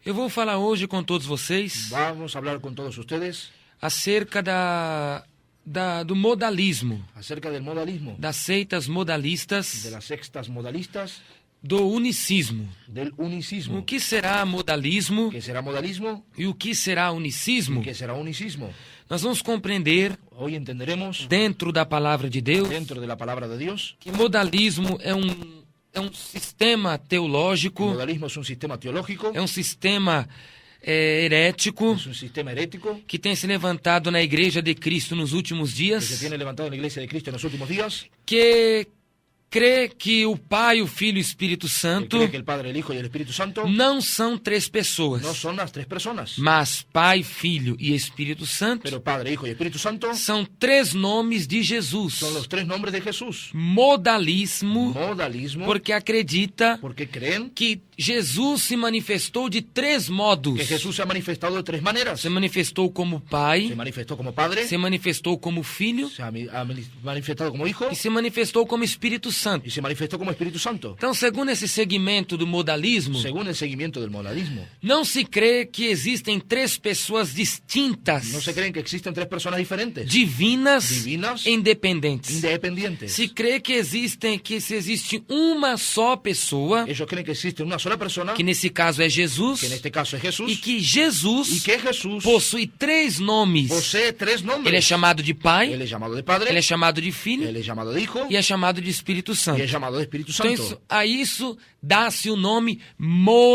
Eu vou falar hoje com todos vocês Vamos a hablar con todos ustedes acerca do modalismo, acerca del modalismo, das seitas modalistas, de las sextas modalistas, do unicismo. del unicismo. O que será modalismo ¿Qué será modalismo? e o que será unicismo? ¿Qué será unicismo? Nós vamos compreender, Hoy entenderemos, dentro da palavra de Deus, dentro de la palabra de Dios, que modalismo é um sistema el teológico, modalismo es un sistema teológico, é um sistema herético es un sistema herético que tem se levantado na Igreja de Cristo nos últimos que se dias, tiene levantado en la iglesia de Cristo en los últimos días, que crê que o Pai, o Filho e o Espírito que Santo cree que el Padre, el Hijo y el Espíritu Santo não são três pessoas, no son las tres personas, mas Pai, Filho e Espírito Santo pero Padre, Hijo y Espíritu Santo são três nomes de Jesus. son los tres nombres de Jesús. Modalismo, Modalismo, porque acredita porque creen que Jesus se manifestou de três modos. que Jesús se ha manifestado de tres maneras. Se manifestou como Pai, Se manifestó como Padre, se manifestou como Filho se ha manifestado como Hijo e se manifestou como Espírito Santo. y se manifestó como Espíritu Santo. Então, segundo esse segmento do modalismo, Según el seguimiento del modalismo, não se crê que existem três pessoas distintas, no se creen que existen tres personas diferentes, divinas, divinas, independentes. independientes. Se crê que se existe uma só pessoa, Ellos creen que existe una sola persona, que nesse caso é Jesus, que en este caso es Jesús, e que Jesus y que Jesús possui três nomes. posee tres nombres. Ele é chamado de Pai, Él es llamado de Padre, ele é chamado de Filho él es llamado de Hijo e é chamado de Espírito y Santo. es llamado de Espíritu Então, Santo. a isso dá-se o nome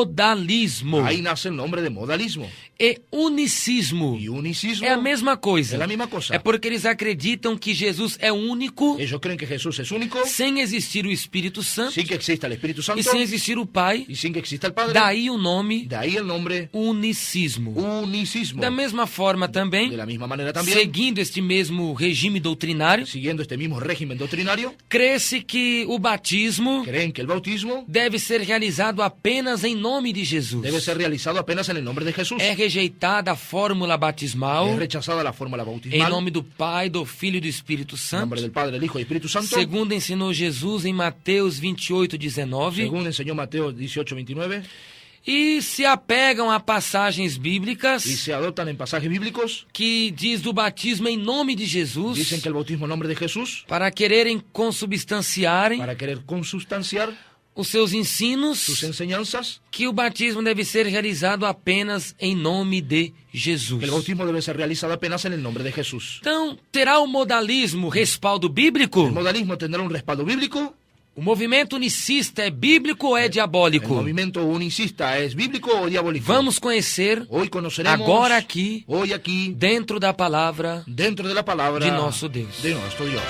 modalismo Ahí nace el nombre de modalismo e unicismo. y unicismo. É a mesma coisa. É a mesma coisa. É porque eles acreditam que Jesus é único, Ellos creen que Jesús es único, sem existir o Espírito Santo sin que exista el Espíritu Santo e sem existir o Pai. y sin que exista el Padre. Daí o nome De ahí el nombre unicismo. unicismo. Da mesma forma também, De la misma manera también, seguindo este mesmo regime doutrinário, siguiendo este mismo régimen doctrinario, crê-se que o batismo creen que el bautismo deve ser realizado apenas em nome de Jesus. debe ser realizado apenas en el nombre de Jesús. É rejeitada a fórmula batismal Es rechazada la fórmula em bautismal nome do Pai, do Filho e do Espírito en Santo, nombre del Padre, del Hijo y Espíritu Santo, segundo ensinou Jesus em Mateus 28:19, según enseñó Mateo 18:29, e se apegam a passagens bíblicas y se adoptan en pasajes bíblicos. que diz do batismo em nome de Jesus, Dicen que el bautismo en nombre de Jesús, para quererem consubstanciarem para querer consustanciar os seus ensinos, sus enseñanzas, que o batismo deve ser realizado apenas em nome de Jesus. que el bautismo debe ser realizado apenas en el nombre de Jesús. Então, terá o modalismo respaldo bíblico? ¿El modalismo tendrá un respaldo bíblico? O movimento unicista é bíblico ou é ¿El diabólico? movimiento unicista es bíblico o diabólico? Vamos conhecer Hoy conoceremos, agora aqui, hoy aquí, dentro da palavra dentro de la palabra de nosso Deus. de nuestro Dios.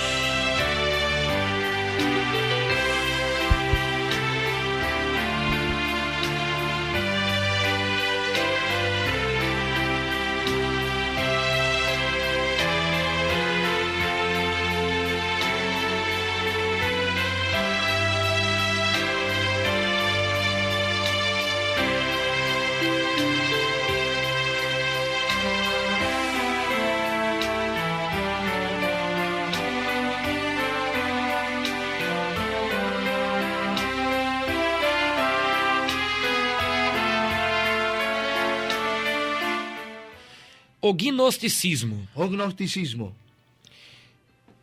O gnosticismo. O gnosticismo.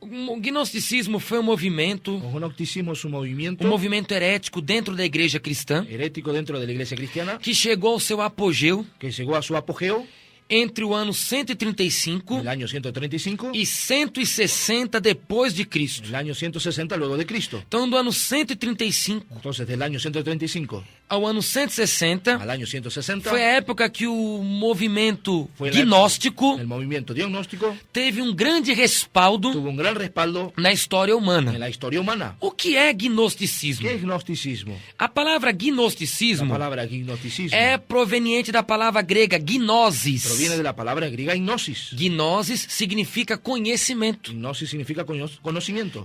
O gnosticismo foi um movimento O gnosticismo es un movimento herético dentro da igreja cristã, herético dentro de la iglesia cristiana que chegou ao seu apogeu que llegó a su apogeo entre o ano en 135 el año 135 e 160 depois de Cristo. en el año 160 luego de Cristo. Então, do ano 135 Entonces, del año 135 ao ano 160, al año 160, foi a época que o movimento Foi na gnóstico el movimiento diagnóstico teve um grande respaldo tuvo un gran respaldo na história humana. en la historia humana. O que é gnosticismo? ¿Qué es gnosticismo? A palavra La gnosticismo palabra gnosticismo é proveniente da palavra grega gnosis. proviene de la palabra griega gnosis. Gnosis significa conhecimento. Gnosis significa conocimiento.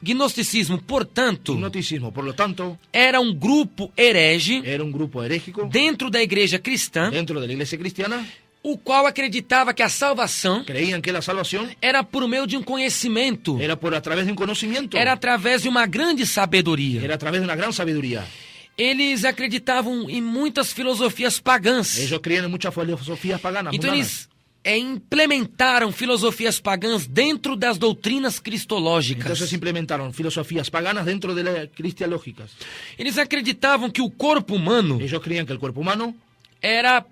Gnosticismo, portanto, Gnosticismo, por lo tanto, era um grupo herege era un grupo herégico dentro da igreja cristã, dentro de la iglesia cristiana. o qual acreditava que a salvação Creían que la salvación era por meio de um conhecimento, era por a través de un conocimiento, era através de uma grande sabedoria. era a través de una gran sabiduría. eles acreditavam em muitas filosofias pagãs. Ellos creían en muchas filosofías paganas. Então mundanas. eles implementaram filosofias pagãs dentro das doutrinas cristológicas. Entonces implementaron filosofías paganas dentro de las cristiológicas. Eles acreditavam que o corpo humano Ellos creían que el cuerpo humano era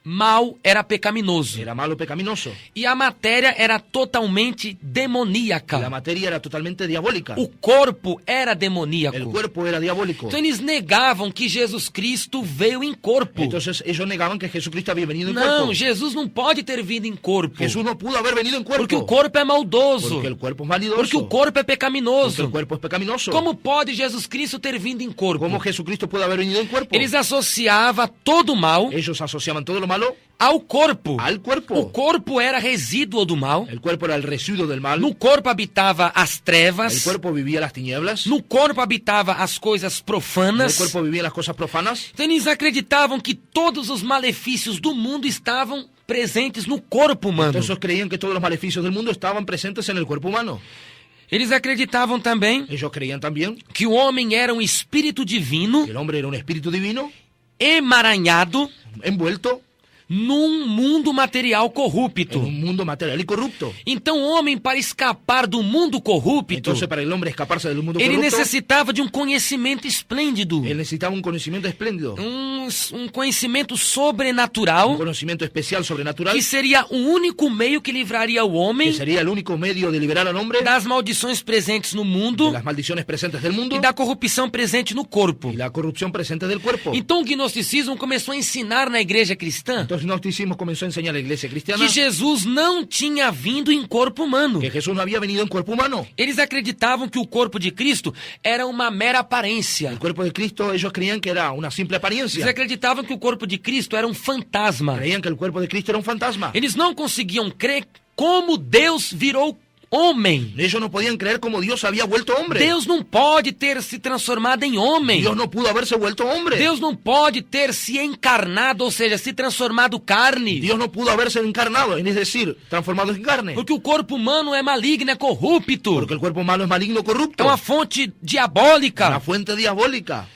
mal, era pecaminoso. era malo, pecaminoso. E a matéria era totalmente demoníaca. La materia era totalmente diabólica. O corpo era El demoníaco. cuerpo era diabólico. Então eles negavam que Jesus Cristo veio em corpo. Entonces ellos negaban que Jesucristo había venido en Não, cuerpo. Jesus não pode ter vindo em corpo. Jesús no pudo haber venido en cuerpo. Porque o corpo é maldoso. Porque el cuerpo es vanidoso. Porque o corpo é Porque pecaminoso. el cuerpo es pecaminoso. Como pode Jesus Cristo ter vindo em corpo? ¿Cómo Jesucristo puede haber venido en cuerpo? Eles associavam todo o mal Ellos asociaban todo lo malo ao corpo. al cuerpo. O corpo era resíduo do mal. El cuerpo era el residuo del mal. No corpo habitava as El trevas. cuerpo vivía las tinieblas. No corpo habitava as coisas El profanas. cuerpo vivía las cosas profanas. Então eles acreditavam que todos os malefícios do mundo estavam presentes no corpo humano. Entonces creían que todos los maleficios del mundo estaban presentes en el cuerpo humano. Eles acreditavam também Ellos creían también que o homem era um espírito divino que el hombre era un espíritu divino emaranhado envuelto num mundo material en corrupto. un mundo material y corrupto. Então o homem, para escapar do mundo corrupto, Entonces para el hombre escaparse del mundo ele corrupto, necessitava de um conhecimento esplêndido, él necesitaba un conocimiento espléndido, um conhecimento sobrenatural, un conocimiento especial, sobrenatural, que seria o único meio que livraria o que homem sería el único medio de liberar al hombre das maldições presentes no de mundo las maldiciones presentes del mundo e da corrupção presente no corpo. y la corrupción presente del cuerpo. Então o gnosticismo começou a ensinar na igreja cristã Entonces el gnosticismo comenzó a enseñar a la iglesia cristiana que Jesus não tinha vindo em corpo humano. que Jesús no había venido en cuerpo humano. Eles acreditavam que o corpo de Cristo era uma mera aparência. El cuerpo de Cristo, ellos creían que era una simple Eles apariencia. acreditavam que o corpo de Cristo era um fantasma. Creían que el cuerpo de Cristo era un fantasma. Eles não conseguiam crer como Deus virou homem. Ellos no podían creer cómo Dios había vuelto hombre. Deus não pode ter se transformado em homem. Dios no pudo haberse vuelto hombre. Deus não pode ter se encarnado, ou seja, se transformado carne. Dios no pudo haberse encarnado, es decir, transformado en carne. Porque o corpo humano é maligno, é corrupto. Porque el cuerpo humano es maligno, É corrupto. uma fonte Una diabólica. fuente diabólica.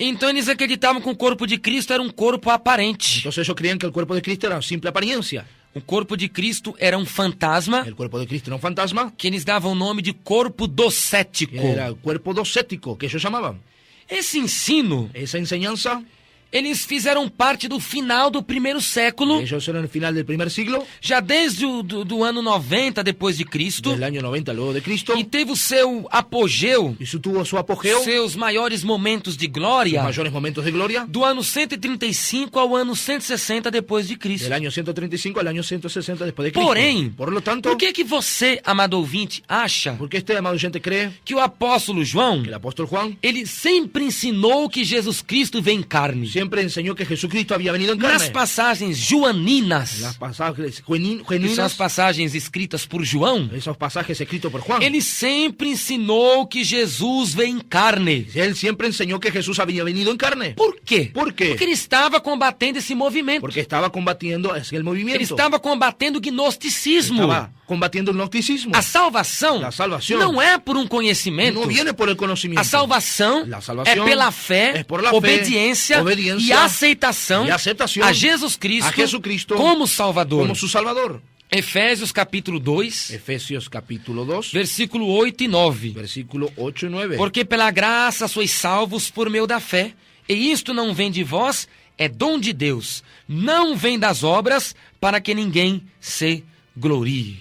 Então eles acreditavam que o corpo de Cristo era um corpo aparente. Entonces ellos creían que el cuerpo de Cristo era simple apariencia. O corpo de Cristo era um fantasma El cuerpo de Cristo era un fantasma, que eles davam o nome de corpo docético. que era el cuerpo docético, que ellos llamaban. Esse ensino, Esa enseñanza, eles fizeram parte do final do primeiro século, ellos eran el final del primer siglo, já desde o do ano 90 depois de Cristo, del año 90 luego de Cristo, e teve o seu apogeu, y eso tuvo su apogeo, seus maiores momentos de sus glória, mayores momentos de gloria, do ano 135 ao ano 160 depois de Cristo. del año 135 al año 160 después de Cristo. Porém, Por lo tanto, por que você, amado ouvinte, acha porque este amado gente cree que o apóstolo João, que el apóstol Juan ele sempre ensinou que Jesus Cristo vem em carne? siempre enseñó que Jesucristo había venido en Nas carne. passagens joaninas, Las pasajes que são as passagens escritas por João, esos pasajes escritos por Juan. ele sempre ensinou que Jesus vem em carne. Él siempre enseñó que Jesús había venido en carne. Por quê? Por quê? Porque ele estava combatendo esse movimento. Porque estaba combatiendo el Ele movimiento. estava combatendo o gnosticismo. Estaba combatiendo el gnosticismo. A salvação La salvación não é por um conhecimento. No viene por el conocimiento. A salvação La é salvación pela fé, es por la fe, obediência e aceitação y aceptación a Jesus Cristo, a Jesucristo como Salvador. como su Salvador. Efésios capítulo 2, Efesios capítulo 2, versículo 8 e 9. versículo 8 y 9. Porque pela graça sois salvos por meio da fé, e isto não vem de vós, é dom de Deus, não vem das obras, para que ninguém se glorie.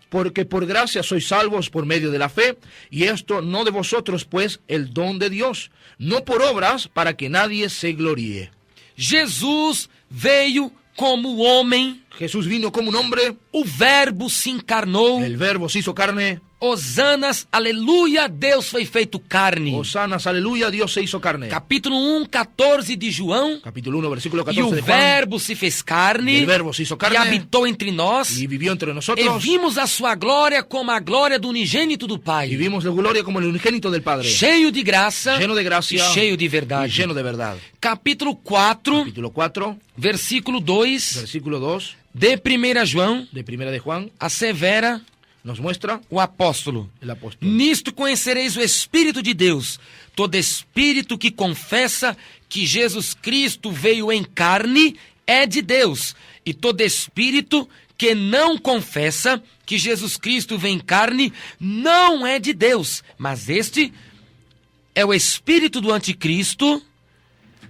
Porque por gracia sois salvos por medio de la fe, y esto no de vosotros, pues el don de Dios, no por obras, para que nadie se gloríe. Jesus veio como homem, Jesús vino como un hombre, o verbo se encarnou, el verbo se hizo carne, hosanas, aleluia, Deus foi feito carne. hosanas, aleluya, Dios se hizo carne. Capítulo 1, 14 de João, Capítulo 1, versículo e 14 o de Juan. verbo se fez Y carne, el verbo se hizo e carne, habitou entre nós, y vivió entre e nosotros, vimos a sua glória como a glória do unigênito do y Pai, vimos la gloria como el unigénito del Padre, cheio de graça lleno de gracia e cheio de y verdade. lleno de verdad. Capítulo 4, Capítulo 4, versículo 2 versículo 2 de 1 João, de Primera de Juan, assevera nos muestra o apóstolo. el apóstol. Nisto conhecereis o Espírito de Deus. Todo espírito que confessa que Jesus Cristo veio em carne é de Deus. E todo espírito que não confessa que Jesus Cristo vem em carne não é de Deus. Mas este é o espírito do anticristo,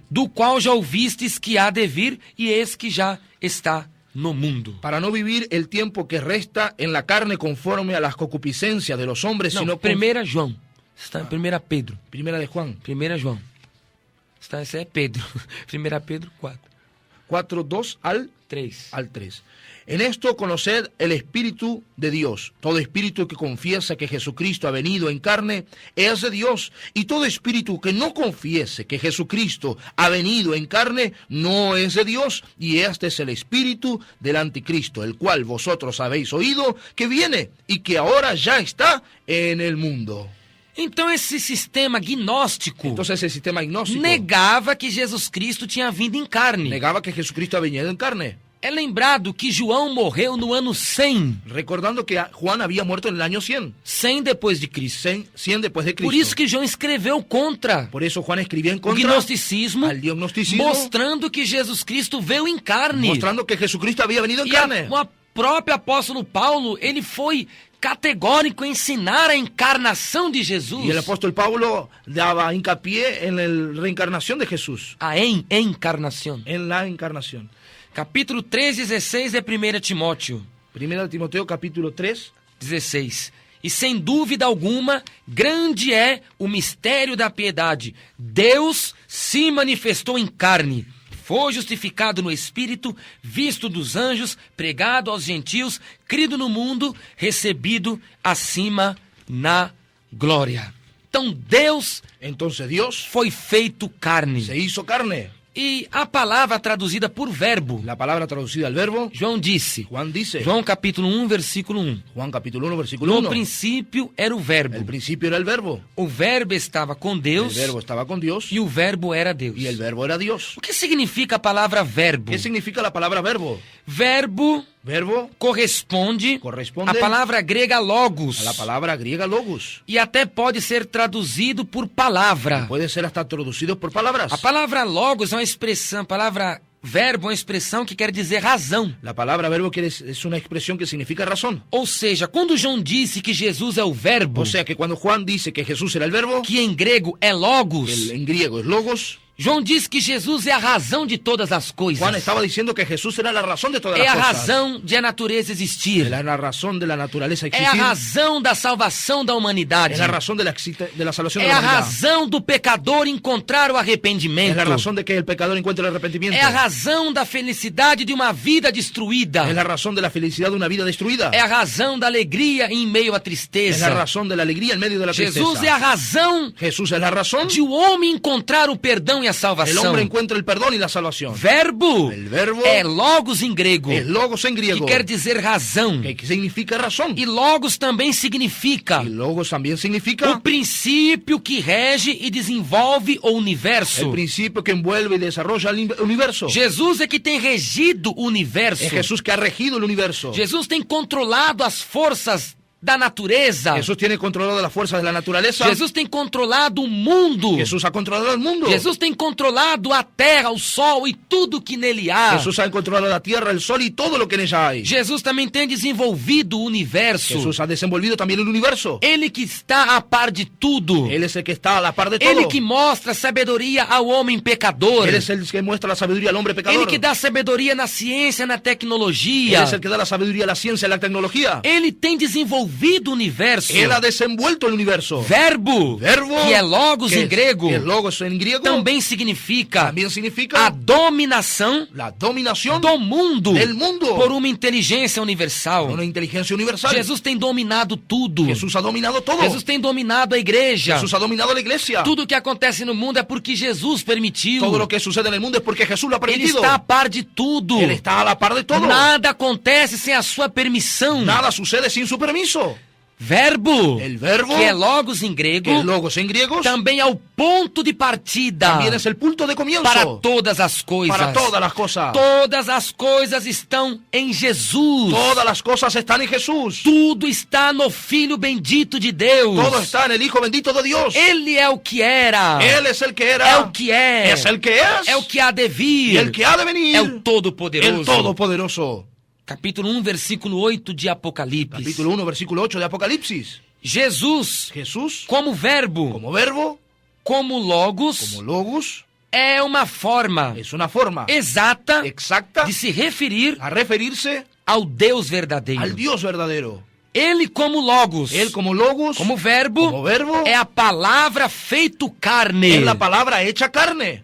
do qual já ouvistes que há de vir, e eis que já está no mundo. Para no vivir el tiempo que resta en la carne conforme a las concupiscencias de los hombres, Não, sino 1 João. Está em 1 Pedro. Primera de Juan 1 João. Esse é Pedro. 1 Pedro 4. 4, 2 al 3. 3. En esto conoced el Espíritu de Dios. Todo espíritu que confiesa que Jesucristo ha venido en carne es de Dios. Y todo espíritu que no confiese que Jesucristo ha venido en carne no es de Dios. Y este es el espíritu del anticristo, el cual vosotros habéis oído que viene y que ahora ya está en el mundo. Então esse sistema gnóstico Entonces el sistema agnóstico negava que Jesus Cristo tinha vindo em carne. negaba que Jesucristo ha venido en carne. É lembrado que João morreu no ano 100. Recordando que Juan había muerto en el año 100. 100 depois de Cristo. 100 después de Cristo. Por isso que João escreveu contra Por eso Juan escribía en o contra gnosticismo, al gnosticismo, mostrando que Jesus Cristo veio em carne. mostrando que Jesucristo había venido en E carne. o próprio apóstolo Paulo, ele foi categórico em ensinar a encarnação de Jesus. Y el apóstol Pablo daba hincapié en la reencarnación de Jesús, A encarnação. en la encarnación. Capítulo 3, 16 é 1 Timóteo. Primera de Timoteo, capítulo 3, 16. E sem dúvida alguma, grande é o mistério da piedade. Deus se manifestou em carne, foi justificado no Espírito, visto dos anjos, pregado aos gentios, crido no mundo, recebido acima na glória. Então Deus entonces Dios foi feito carne. se hizo carne. E a palavra traduzida por verbo, La palabra traducida al verbo, João disse, Juan dice, João capítulo 1, versículo 1. Juan capítulo 1, versículo No 1, princípio era o verbo. el principio era el verbo Estava com Deus, el verbo estaba con Dios e o verbo era Deus. y el verbo era Dios. O que significa a palavra verbo? ¿Qué significa la palabra verbo? Verbo Verbo corresponde corresponde à palavra grega logos. a la palabra griega logos. E até pode ser traduzido por palavra. Puede ser hasta traducido por palabras. A palavra logos é uma expressão, a palavra verbo é uma expressão que quer dizer razão. La palabra verbo es una expresión que significa razón. Ou seja, quando João disse que Jesus é o verbo, O sea que cuando Juan dice que Jesús era el verbo, que em grego é logos, en griego es logos, João diz que Jesus é a razão de todas as coisas. Juan estaba diciendo que Jesús era la razón de todas É a las cosas. razão de a natureza existir. Es la razón de la naturaleza É a existir. razão da salvação da humanidade. Es la razón de la salvación É de a la humanidad. razão do pecador encontrar o Es arrependimento. la razón de que el pecador encuentre el arrepentimiento. É a razão da felicidade de uma vida destruída. Es la razón de la felicidad de una vida destruida. É a razão da alegria em meio à Es la tristeza. razón de la alegría en medio de la Jesus é tristeza. a razão Jesús es la razón. de o homem encontrar o perdão e a El salvação. hombre encuentra el perdón y la salvación. Verbo El verbo é logos em grego, es logos en que griego, quer dizer razão. que significa razón. E logos também significa Y logos también o significa princípio que rege e desenvolve o el universo. principio que envuelve y desarrolla el universo. Jesus é que tem regido o universo. Es Jesús que ha regido el universo. Jesus tem controlado as forças da natureza. Jesús tiene controlado las fuerzas de la naturaleza. Jesus tem controlado o mundo. Jesús ha controlado el mundo. Jesus tem controlado a terra, o sol e tudo que nele há. Jesús ha controlado la tierra, el sol y todo lo que en ella hay. Jesus também tem desenvolvido o universo. Jesús ha desenvolvido también el universo. Ele que está a par de tudo. Él es el que está a la par de todo. Ele que mostra sabedoria ao homem pecador. Él es el que muestra la sabiduría al hombre pecador. Ele que dá sabedoria na ciência, na tecnologia. Él es el que da la sabiduría a la ciencia y a la tecnología. Ele tem desenvolvido o universo. Él ha desenvuelto el universo. Verbo, Verbo, que é logos que em grego, es logos en griego, também significa también a significa dominação la dominación do mundo del mundo por uma inteligência universal. una inteligencia universal. Jesus tem dominado tudo. Jesús ha dominado todo. Jesus tem dominado a igreja. Jesús ha dominado la iglesia. Tudo que acontece no mundo é porque Jesus permitiu. Todo lo que sucede en el mundo es porque Jesús lo ha Ele permitido. está a par de tudo. Él está a la par de todo. Nada acontece sem a sua permissão. Nada sucede sin su permiso. Verbo, El verbo, que é logos em grego, que es logos en griegos, também é o ponto de partida también es el punto de comienzo para todas as coisas. para todas las cosas. Todas as coisas estão em Jesus. Todas las cosas están en Jesús. Tudo está no Filho bendito de Deus. Todo está en el Hijo bendito de Dios. Ele é o que era. Él es el que era. É o que é. Es el que es. É o que há de vir. Y el que ha de venir. É o Todo-Poderoso. El Todopoderoso. Capítulo 1, versículo 8 de Apocalipse. Capítulo 1, versículo 8 de Apocalipsis. Jesus, Jesús, como verbo, como verbo, como logos, como logos, é uma forma es una forma exata exacta de se referir a referirse ao Deus verdadeiro. al Dios verdadero. Ele como logos, Él como logos, como verbo, é a palavra feito carne. es la palabra hecha carne.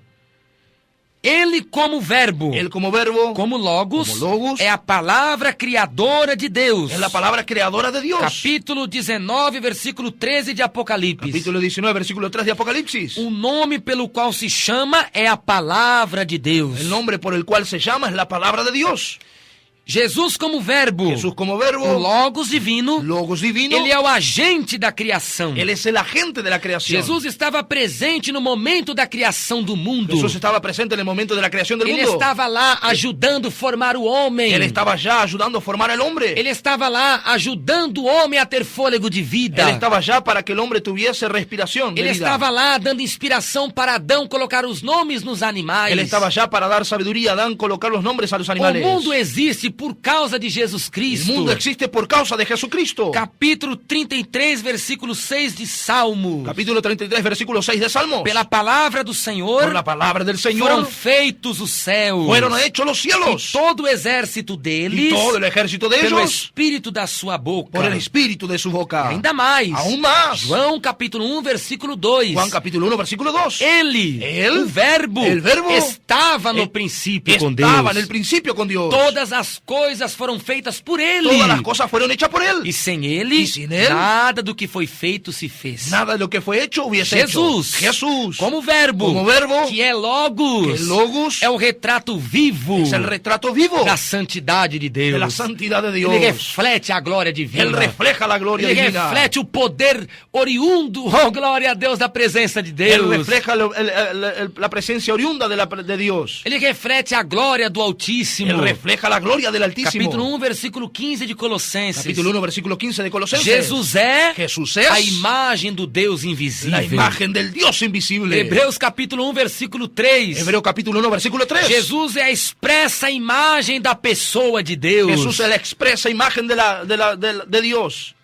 Ele como verbo, Él como verbo, como logos, logos, é a palavra criadora de Deus. es la palabra creadora de Dios. Capítulo 19, versículo 13 de Apocalipse. Capítulo 19, versículo 3 de Apocalipsis. O nome pelo qual se chama é a palavra de Deus. El nombre por el cual se llama es la palabra de Dios. Jesus como verbo, Jesús como o verbo, logos divino, logos divino, ele é o agente da criação. Él es el agente de la creación. Jesus estava presente no momento da criação do mundo. Jesús estaba presente en el momento de la creación del Ele mundo. estava lá ajudando a formar o homem. Él estaba ya ayudando a formar al hombre. Ele estava lá ajudando o homem a ter fôlego de vida. Él estaba ya para que el hombre tuviese respiración de Ele vida. estava lá dando inspiração para Adão colocar os nomes nos animais. Él estaba ya para dar sabiduría a Adán, colocar los nombres a los O animales. mundo existe por causa de Jesus El Cristo. mundo existe por causa de Jesucristo. Capítulo 33, versículo 6 de Salmo. Capítulo 33, versículo 6 de Salmos. Pela palavra do Senhor Por la palabra del foram Señor feitos os céus. fueron hechos los cielos. E todo o exército Y deles todo el ejército de pelo ellos espírito da sua boca. por el espíritu de su boca. Ainda mais. Aún más. João capítulo 1, versículo 2. Juan capítulo 1, versículo 2. Ele, El o verbo, estava no princípio com Deus. Estaba en el principio con Dios. Todas as coisas foram feitas por ele. Todas las cosas fueron hechas por Él. E sem ele, E sem ele, nada do que foi feito se fez. Nada de lo que fue hecho hubiese Jesus, hecho. Jesús, como verbo, que é logos, que logos é o retrato vivo es el retrato vivo da santidade de Deus. de la santidad de Dios. Ele reflete a glória divina. Él refleja la gloria Ele divina. reflete o poder oriundo, oh glória a Deus, da presença de Deus. Él refleja la presencia oriunda de Dios. Ele reflete a glória do Altíssimo. Él refleja la gloria del Altísimo. Capítulo 1, versículo 15 de Colossenses. Capítulo 1, versículo 15 de Colosenses. Jesus é a a imagem do Deus invisível. la imagen del Dios invisible. Hebreus capítulo 1, versículo 3. Hebreo capítulo 1, versículo 3. Jesus é a expressa imagem da pessoa de Deus. Jesús es la expresa imagen de Dios.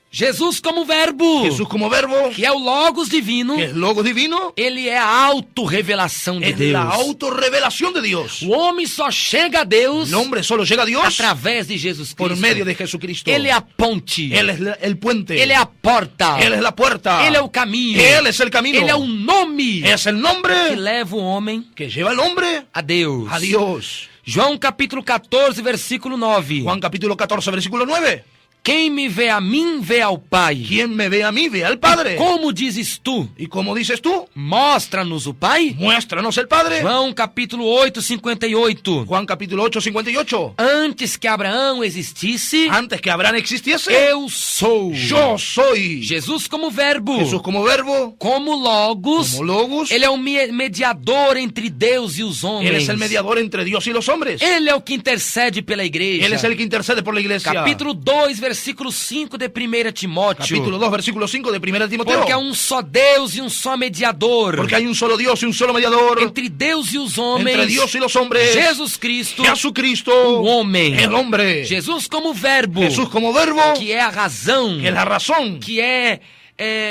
Jesus como verbo, Jesús como verbo, que é o Logos divino, que es Logos divino, ele é a autorrevelação de es Deus. la autorrevelación de Dios. O homem só chega a Deus El hombre solo llega a Dios através de Jesus Cristo. por medio de Jesucristo. Ele é a ponte. Él es el puente. Ele é a porta. Él es la puerta. Ele é o caminho. Él es el camino. Ele é o nome Es el nombre que leva o homem que lleva al hombre a Deus. a Dios. João capítulo 14, versículo 9. Juan capítulo 14, versículo 9. Quem me vê a mim, vê ao Pai. Quien me ve a mí, ve al Padre. Como dizes tu? ¿Y como dices tú? Mostra-nos o Pai. Muéstranos el Padre. João capítulo 8, 58. Juan capítulo 8, 58. Antes que Abraão existisse, Antes que Abraham existiese, eu sou. yo soy. Jesus como verbo, Jesús como verbo, como logos, como logos. ele é o mediador entre Deus e os homens. Él es el mediador entre Dios y los hombres. Ele é o que intercede pela igreja. Él es el que intercede por la iglesia. Capítulo 2, versículo 5 de 1 Timóteo. Capítulo 2, versículo 5 de 1 Timoteo. Porque há um só Deus e um só mediador Porque hay un solo Dios y un solo mediador entre Deus e os homens. entre Dios y los hombres. Jesus Cristo, Jesucristo, o homem. el hombre. Jesus como verbo, Jesús como verbo, que é a razão, que es la razón, que é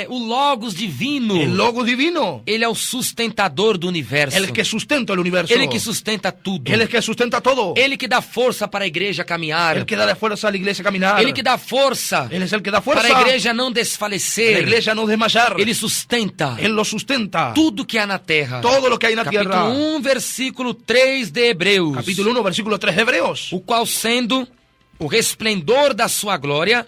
o Logos divino. el Logos divino, Ele é o sustentador do universo. el que sustenta el universo. Ele que sustenta tudo. Él es que sustenta todo. Ele que dá força para a igreja caminhar. El que da fuerza a la iglesia a caminar. Ele que dá força Él es el que da fuerza para a igreja não a la desfalecer. iglesia a no desmayar. Ele sustenta Él lo sustenta. tudo que há na terra. Todo lo que hay en la Capítulo tierra. 1, versículo 3 de Hebreus. Capítulo 1, versículo 3 de Hebreos. O qual sendo o resplendor da sua glória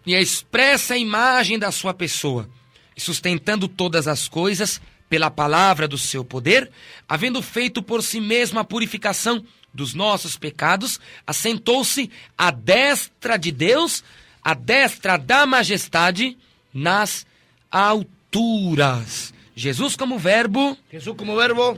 e a expressa imagem da sua pessoa, e sustentando todas as coisas pela palavra do seu poder, havendo feito por si mesmo a purificação dos nossos pecados, assentou-se à destra de Deus, à destra da majestade nas alturas. Jesus como verbo Jesús como verbo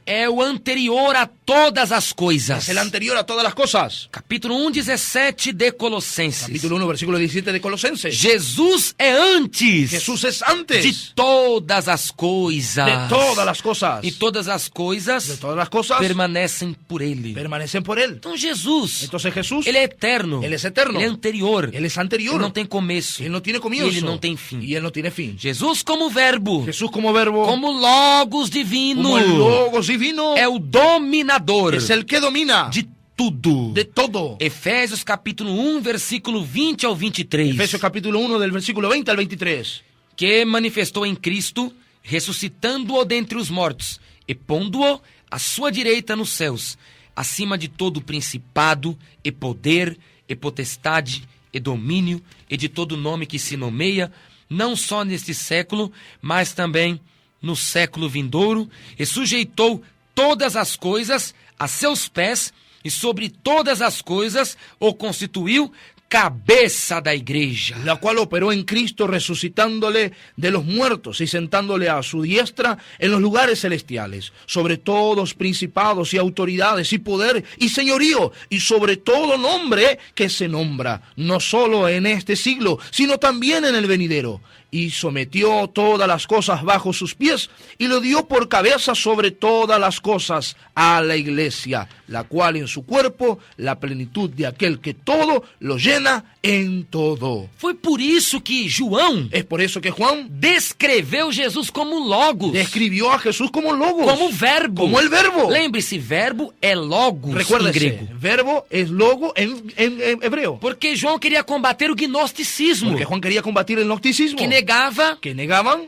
é o anterior a todas as coisas. es el anterior a todas las cosas. Capítulo 1:17 de Colossenses. Capítulo 1, versículo 17 de Colosenses. Jesus é antes Jesús es antes de todas as coisas. de todas las cosas. E todas as De coisas todas las cosas permanecem por ele. permanecen por Él. Então Jesus, Entonces Jesús, ele é eterno. Él es eterno. Ele é anterior. Él es anterior. Ele não tem começo. Él no tiene E comienzo. ele não tem fim. Y Él no tiene fin. Jesus como verbo, Jesús como verbo, como logos divino, como el Logos divino, é o dominador es el que domina de tudo. de todo. Efésios capítulo 1, versículo 20 ao 23. Efesios capítulo 1 del versículo 20 al 23. Que manifestou em Cristo, ressuscitando-o dentre os mortos e pondo-o à sua direita nos céus, acima de todo principado e poder e potestade e domínio e de todo nome que se nomeia, não só neste século, mas também no século vindouro, e sujeitou todas as coisas a seus pés, e sobre todas as coisas o constituiu cabeça da igreja. La cual operó en Cristo resucitándole de los muertos y sentándole a su diestra en los lugares celestiales, sobre todos principados y autoridades y poder y señorío, y sobre todo nombre que se nombra, no solo en este siglo, sino también en el venidero. Y sometió todas las cosas bajo sus pies, y lo dio por cabeza sobre todas las cosas a la iglesia, la cual en su cuerpo, la plenitud de aquel que todo lo llena en todo. Foi por isso que João Es por eso que Juan descreveu Jesus como logos, describió a Jesús como logos, como verbo. como el verbo. Lembre-se, verbo é logos em Recuérdese, grego. verbo es logo en hebreo. Porque João queria combater o gnosticismo, Porque Juan quería combatir el gnosticismo, que negava que negaban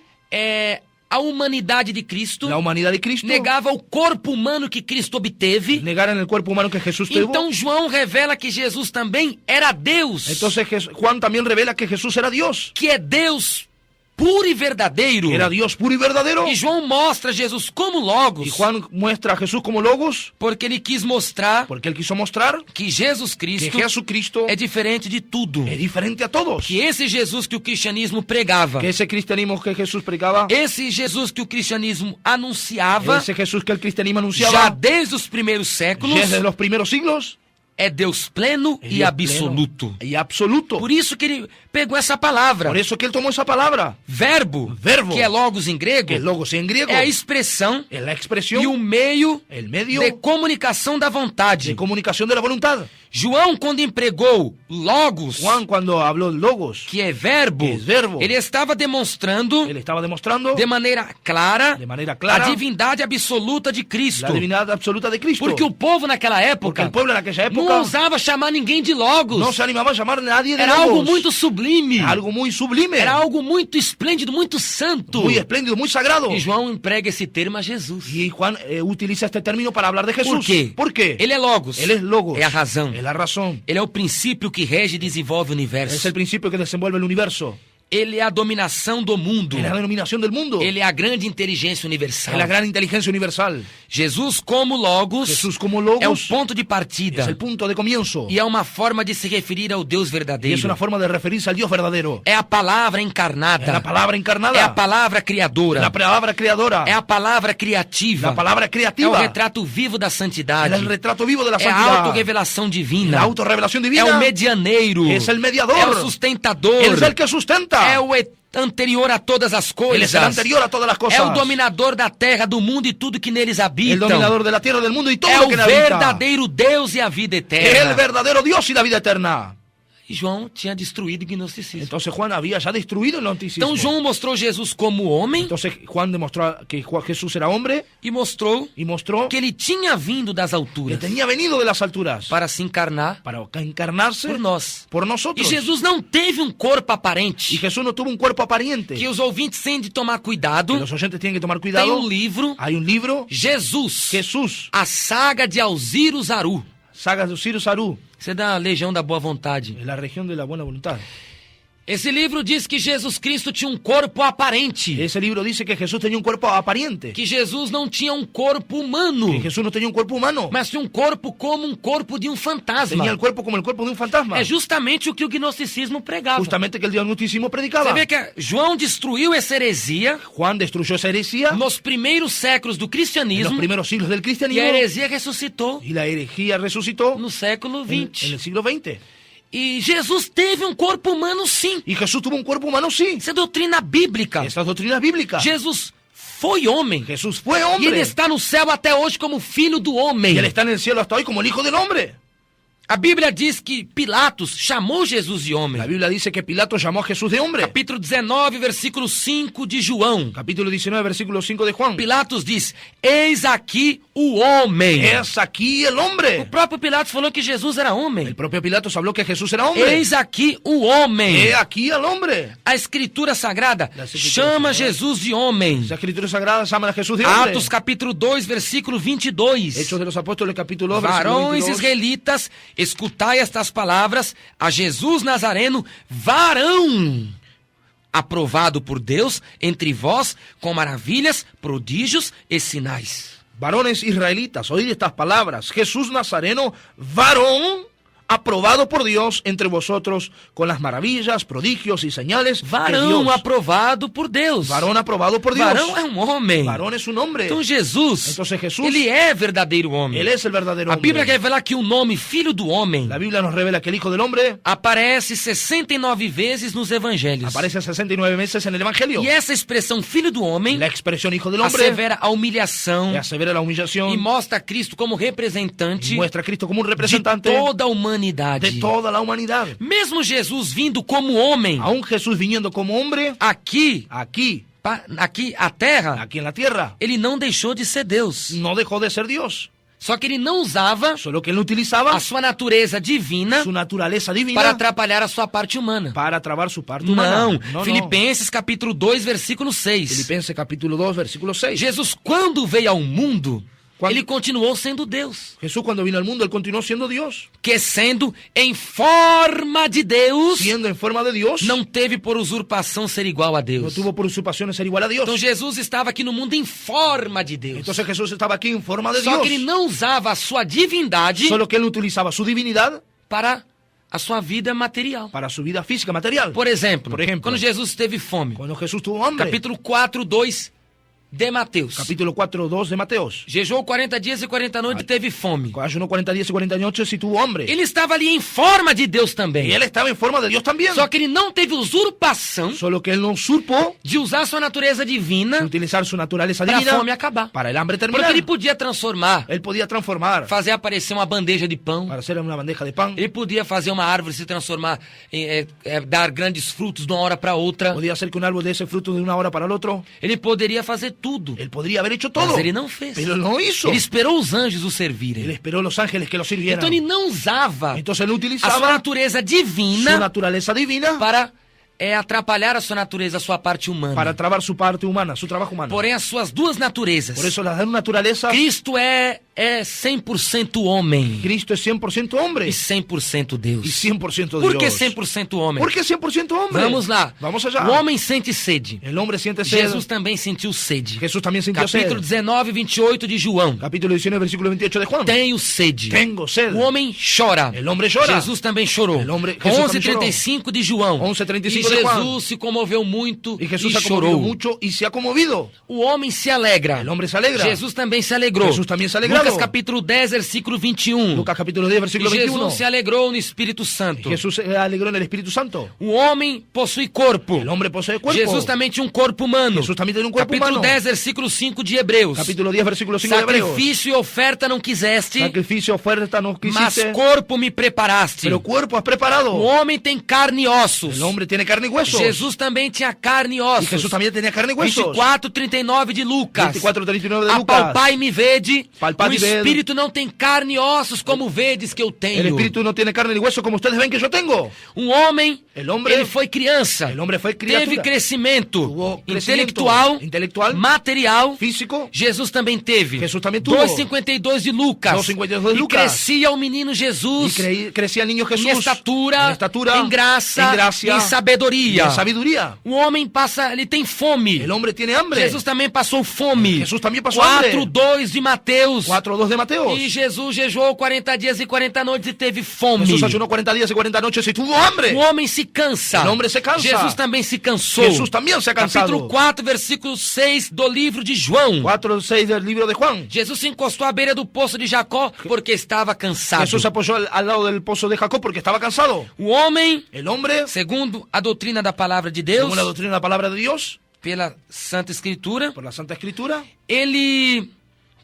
a humanidade de Cristo, la humanidad de Cristo, negava o corpo humano que Cristo obteve. negaran el cuerpo humano que Jesús tuvo. Então João revela que Jesus também era Deus, Entonces Juan también revela que Jesús era Dios, que é Deus puro e verdadeiro. que era Dios puro y verdadero. E João mostra Jesus como logos, Y Juan muestra a Jesús como logos, porque ele quis mostrar porque él quiso mostrar que Jesus que Cristo Jesucristo é diferente de tudo. es diferente a todos. Que esse Jesus que o cristianismo pregava, Que ese cristianismo que Jesús predicaba, esse Jesus que o cristianismo anunciava, ese Jesús que el cristianismo já anunciaba desde os primeiros séculos, desde los primeros siglos, é Deus pleno es e Dios absoluto. pleno y absoluto. Por isso que ele pegou essa palavra, Por eso que él tomó esa palabra, verbo, Verbo, que é logos em grego, que es logos en griego, é a expressão es la e expresión, o meio el medio de comunicação da vontade. de comunicación de la voluntad. João, quando empregou logos, Juan, cuando habló de logos, que é verbo, que es verbo, ele estava demonstrando él estaba demostrando de maneira clara de manera clara a divindade absoluta de Cristo. la divinidad absoluta de Cristo. Porque o povo naquela Porque época el pueblo en aquella não época ousava chamar ninguém de logos. no se animaba a llamar a nadie de Era logos. algo muito sublime. Algo muy sublime, Era algo muito esplêndido, muito santo. muy espléndido, muy sagrado. E João emprega esse termo a Jesus. Y Juan utiliza este término para hablar de Jesús. Por quê? ¿Por qué? Ele é logos. Él es logos. É a razão. Es la razón. Ele é o princípio que rege e desenvolve o Es universo. el principio que desenvuelve el universo. Ele é a dominação do mundo. Es la denominación del mundo. Ele é a grande inteligência universal. Es la gran inteligencia universal. Jesus como logos Jesús como logos é o ponto de partida. es el punto de comienzo. E é uma forma de se referir ao Deus Y verdadeiro. es una forma de referirse al Dios verdadero. É a palavra Es encarnada. la palabra encarnada. É a palavra criadora. La palabra creadora. É a palavra criativa. La palabra É o creativa. retrato vivo da santidade. Es el retrato vivo de la É a santidad. autorrevelação divina. La autorrevelación É divina. o medianeiro. Es el mediador. É o sustentador. Él es el que sustenta. É o anterior a todas as Él coisas. es el anterior a todas las cosas. É o dominador da terra, do mundo e tudo que neles El habitam. dominador de la tierra, del mundo y todo É lo o que le habita. verdadeiro Deus e a vida El eterna. verdadero Dios y la vida eterna. E João tinha destruído o gnosticismo. Entonces Juan había ya destruido el gnosticismo. Então João mostrou Jesus como homem Entonces Juan demostró que Jesús era hombre e mostrou y mostró que ele tinha vindo das que alturas tenía venido de las alturas para se encarnar para encarnarse por nós. por E nosotros. Jesus não teve um corpo Y aparente. Jesús no tuvo un cuerpo aparente. Que os ouvintes têm de tomar cuidado. Que los oyentes tienen que tomar Tem cuidado. um livro, Hay un libro, Jesus, Jesús, a saga de Alziro Zaru. saga de Ciro Sarú, Você é da Legião da Boa Vontade. en la región de la buena voluntad. Esse livro diz que Jesus Cristo tinha um corpo aparente. Ese libro dice que Jesús tenía un cuerpo aparente, Que Jesus não tinha um corpo humano, que Jesús no tenía un cuerpo humano, mas tinha um corpo como um corpo de um fantasma. tenía el cuerpo como el cuerpo de un fantasma. É justamente o que o gnosticismo pregava. Justamente que el gnosticismo predicaba. Você vê que João destruiu essa heresia Juan destruyó esa heresía nos primeiros séculos do en los cristianismo primeros siglos del e a cristianismo, heresia ressuscitou y la herejía resucitó no século en XX. el siglo XX. E Jesus teve um corpo humano, sim. Y Jesús tuvo un cuerpo humano, sí. Isso é doutrina bíblica. Esa es doctrina bíblica. Jesus foi homem. Jesús fue E ele hombre. está no céu até hoje como filho do homem. Y él está en el cielo hasta hoy como el Hijo del Hombre. A Bíblia diz que Pilatos chamou Jesus de homem. La Biblia dice que Pilato llamó a Jesús de hombre. Capítulo 19, versículo 5 de João. Capítulo 19, versículo 5 de Juan. Pilatos diz: eis aqui o homem. Es aquí el O hombre. próprio Pilatos falou que Jesus era homem. El propio Pilatos habló que Jesús era hombre. Eis aqui o homem. He aquí el hombre. A Escritura Sagrada La Escritura chama Sagrada. Jesus de homem. La Escritura Sagrada llama a Jesús de hombre. Atos capítulo 2, versículo 22. Hechos de los Apóstoles, capítulo 2, versículo Varões 22. israelitas, escutai estas palavras: a Jesus Nazareno, varão, aprovado por Deus entre vós com maravilhas, prodígios e sinais. Varones israelitas, oíd estas palabras. Jesús Nazareno, varón, aprobado por Dios entre vosotros con las maravillas, prodigios y señales que Varão Dios. aprovado por Deus. Varón aprobado por Dios. Varão é um homem. Varón es un hombre. Então Jesus, Entonces Jesús, ele é verdadeiro homem. Él es el verdadero A hombre. Bíblia quer revelar que o nome Filho do Homem La Biblia nos revela que el Hijo del Hombre aparece 69 vezes nos evangelhos. aparece 69 veces en el Evangelio. E essa expressão Filho do Homem La expresión Hijo del Hombre assevera a humilhação asevera la humillación e mostra Cristo como representante muestra a Cristo como un de representante toda a humanidade. de toda la humanidad. Mesmo Jesus vindo como homem Aún Jesús viniendo como hombre aqui à terra, aquí en la tierra, ele não deixou de ser Deus. no dejó de ser Dios. Só que ele não usava Solo que él utilizaba a sua natureza divina su naturaleza divina para atrapalhar a sua parte humana. para trabar su parte humana. Não. Filipenses capítulo 2, versículo 6. Filipenses capítulo 2, versículo 6. Jesus, quando veio ao mundo, Quando- ele continuou sendo Deus. Jesús cuando vino al mundo, él continuó siendo Dios. Que sendo em forma de Deus, Siendo en forma de Dios, não teve por usurpação ser igual a no Deus. tuvo por usurpación ser igual a Dios. Então Jesus estava aqui no mundo em forma de Deus. Entonces Jesús estaba aquí en forma de Só Dios. que ele não usava a sua divindade Solo que él utilizaba su divinidad para a sua vida material. para su vida física, material. Por exemplo, ejemplo, quando Jesus teve fome, cuando Jesús tuvo hambre, capítulo 4, 2 de Mateus. capítulo 4, 2 de Mateos. Jejuou 40 dias e 40 noites e teve fome. Ayunó 40 días y 40 noches y tuvo hambre. Ele estava ali em forma de Deus também. Y él estaba en forma de Dios también. Só que ele não teve usurpação Solo que él no usurpó de usar sua natureza divina utilizar su naturaleza para a divina fome acabar. para el hambre terminar. Porque ele podia transformar, Él podía transformar fazer aparecer uma bandeja de pão. para hacer una bandeja de pan. Ele podia fazer uma árvore se transformar, dar grandes frutos de uma hora para outra. Podía hacer que un árbol dé ese fruto de una hora para el otro. Ele poderia fazer tudo. Él podría haber hecho todo. Mas ele não fez. Pero él no hizo. Ele esperou os anjos o Él servirem. esperó los ángeles que lo sirvieran. Então ele não usava Entonces él a sua utilizaba natureza su divina naturaleza divina para atrapalhar a sua natureza, a sua parte humana. para trabar su parte humana, su trabajo humano. Porém, as suas duas naturezas. Por eso la naturaleza, Cristo é 100% homem Cristo es 100% hombre e 100% Deus. y 100% Dios. Por que 100% homem? ¿Por qué 100% hombre? Vamos lá. Vamos allá. O homem sente sede. El hombre siente sed. Jesus também sentiu sede. Jesús también sintió Capítulo sed. 19, 28 de João. Capítulo 19, versículo 28 de Juan. Tenho sede. Tengo sed. O homem chora. El hombre llora. Jesus também chorou. Jesús 11:35 de João. 11:35 E de Juan. Jesus se comoveu muito Y Jesús e se ha conmovido chorou. mucho y se ha conmovido. O homem se alegra. El hombre se alegra. Jesus também se alegrou. Jesús también se ha alegrado. Lucas capítulo 10, versículo 21. Lucas capítulo 10, E versículo 21. Jesus se alegrou no Espírito Santo. Jesús se alegró en el Espíritu Santo. O homem possui corpo. El hombre posee cuerpo. Jesus também tinha um corpo humano. Jesús también tiene un cuerpo Capítulo humano. 10, versículo 5 de Hebreus. Capítulo 10, versículo 5 de Hebreos. Sacrifício e oferta não quiseste, Sacrificio, oferta no mas quisiste, corpo me preparaste. pero cuerpo has preparado. O homem tem carne e ossos. El hombre tiene carne y huesos. Jesus também tinha carne e Y ossos. Jesús también tenía carne y huesos. 24:39 de Lucas. 24:39 de Lucas. Apalpai e me vede Palpad y ved. espírito não tem carne e ossos como vedes que eu El tenho. espíritu no tiene carne ni hueso como ustedes ven que yo tengo. Homem, El hombre- ele foi criança. El hombre fue criatura. Teve crescimento Tuvo crecimiento intelectual, material. físico. Jesus também teve. Jesus também tuvo. 2,52 de Lucas. 2,52 de E Lucas. crescia o menino Y Jesus crecía el niño Jesús. em estatura, en estatura, em graça, en gracia, em y sabedoria. en sabiduría. O homem passa, ele tem fome. El hombre tiene hambre. Jesus também passou fome. Jesús también pasó hambre. 4:2 de Mateus. 4:2 de Mateo. E Jesus jejuou 40 dias e 40 noites e teve fome. Jesús ayunó 40 días y 40 noches y tuvo hambre. O homem se cansa. El hombre se cansa. Jesus também se cansou. Jesús también se ha cansado. Capítulo 4, versículo 6 do livro de João. 4:6 del libro de Juan. Jesus se encostou à beira do poço de Jacó porque estava cansado. Jesús se apoyó al lado del pozo de Jacob porque estaba cansado. O homem, El hombre, segundo a doutrina da palavra de Deus, según la doctrina de la palabra de Dios, pela Santa Escritura, por la Santa Escritura, ele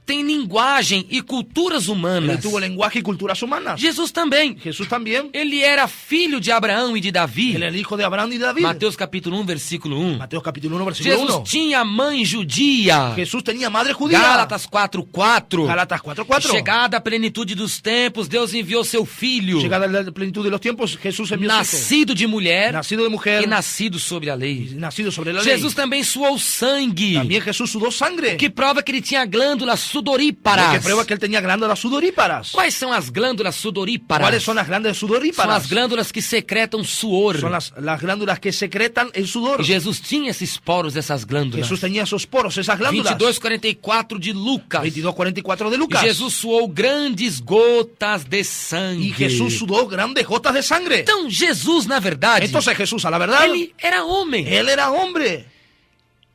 tem linguagem e culturas él humanas. tuvo lenguaje y culturas humanas. Jesus também. Jesús también. Ele era filho de Abraão e de Davi. Él era el hijo de Abraham y de David. Mateus capítulo 1, versículo 1. Mateos capítulo 1, versículo Jesus 1. tinha mãe judia. Jesús tenía madre judía. Gálatas 4:4. Gálatas 4:4. Chegada a plenitude dos tempos, Deus enviou seu filho, Llegada a la plenitud de los tiempos, Jesús envió a su hijo. nascido de mulher Nacido de mujer e nascido sobre a lei. y nacido sobre la ley. Jesus também suou sangue, También Jesús sudó sangre. que prova que ele tinha glândulas Lo sudoríparas. que prueba que él tenía glándulas sudoríparas. Quais são as glândulas sudoríparas? ¿Cuáles son las glándulas São sudoríparas? as glândulas que secretam suor. Son las glándulas que secretan el sudor. E Jesus tinha esses poros, essas glândulas. Jesús tenía esos poros, esas glándulas. 22:44 de Lucas. 22:44 de E Lucas. Jesus suou grandes gotas de sangue. Y Jesús sudó grandes gotas de sangre. Então Jesus, na verdade, Entonces Jesús, a la verdad, ele era homem. él era hombre.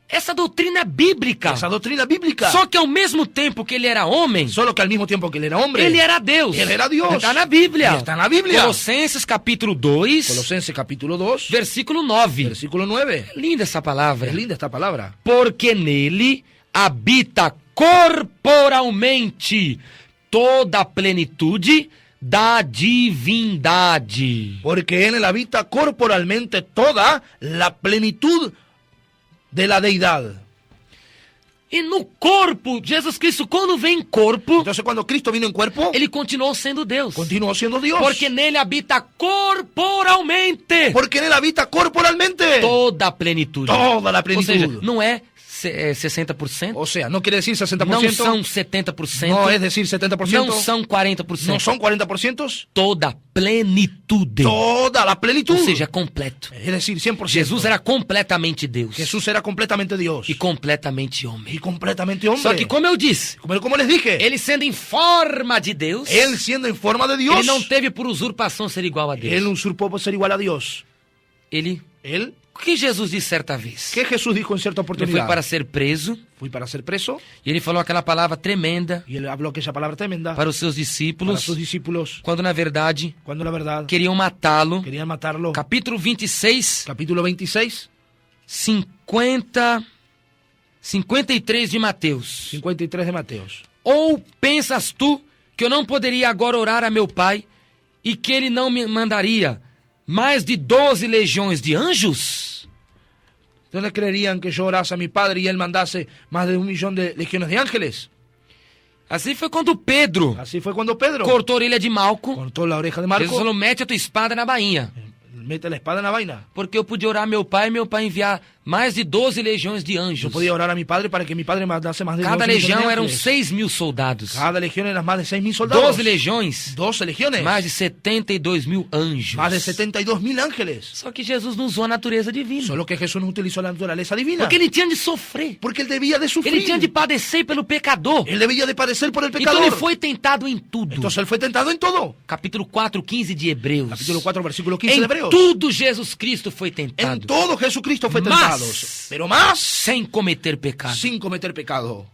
Essa doutrina é bíblica. Esa doctrina bíblica. Só que ao mesmo tempo que ele era homem, Solo que al mismo tiempo que él era hombre, ele era Deus. Él era Dios. Está na Bíblia. Está na Bíblia. Colossenses capítulo 2, Colosenses capítulo 2, versículo 9. versículo 9. Linda essa palavra. Es linda esta palabra. Porque nele habita corporalmente toda a plenitude da divindade. Porque en él habita corporalmente toda la plenitud de la deidad. E no corpo, Jesus Cristo, quando vem em corpo, Entonces cuando Cristo vino en cuerpo, ele continuou sendo Deus. continuó siendo Dios. Porque nele habita corporalmente Porque en él habita corporalmente toda a plenitude. toda la Ou plenitud. seja, não é 60%, O sea, no quiere decir 60%, não são 70%, no es decir 70%, não são 40%. no son 40%, Toda a plenitude. toda la plenitud. Ou seja, completo. Es decir, 100%. Jesus era completamente Deus Jesús era completamente Dios e completamente homem. y completamente hombre. Só que, como eu disse, Como les dije, ele sendo em forma de Deus, él siendo en forma de Dios, ele não teve por usurpação ser igual a Deus. él usurpó por ser igual a Dios. Ele, Él, o que Jesus disse certa vez? ¿qué Jesús dijo en cierta Ele foi oportunidad? para ser preso Fui para ser preso e ele falou aquela palavra tremenda y él habló aquella palabra tremenda para os seus para discípulos, sus discípulos quando na verdade cuando la verdad queriam matá-lo. querían matarlo. Capítulo 26, Capítulo 26, 53 de Mateus. 53 de Mateos. Ou pensas tu que eu não poderia agora orar a meu Pai e que ele não me mandaria mais de 12 legiões de anjos? ¿Dónde creerían que yo orase a mi Padre y Él mandase más de 1 millón de legiones de ángeles? Assim foi quando Pedro Así fue cuando Pedro cortou a orelha de Malco. cortó la oreja de Jesus Marco, falou, mete a tua espada na bainha. mete la espada en la vaina. Porque eu podia orar a meu Pai e meu Pai enviar mais de 12 legiões de Yo anjos. podía orar a mi Padre para que mi Padre mandase más de 12 Cada millones de legião eram ángeles. 6.000 soldados. Cada legión eran más de 6.000 soldados. 12 legiões, 12 legiones. mais de 72.000 anjos. Más de 72.000 ángeles. Só que Jesus não usou a natureza divina. Solo que Jesús no utilizó la naturaleza divina. Porque ele tinha de sofrer. Porque Él debía de sufrir. Ele tinha de padecer pelo pecador. Él debía de padecer por el Então pecador. ele foi tentado em tudo. Entonces Él fue tentado en todo. Capítulo 4, 15 de Hebreus. Capítulo 4, versículo 15 de Em Hebreos. tudo Jesus Cristo foi En tentado. todo Jesucristo fue Mas- tentado. Pero más Sem cometer pecado. sin cometer pecado.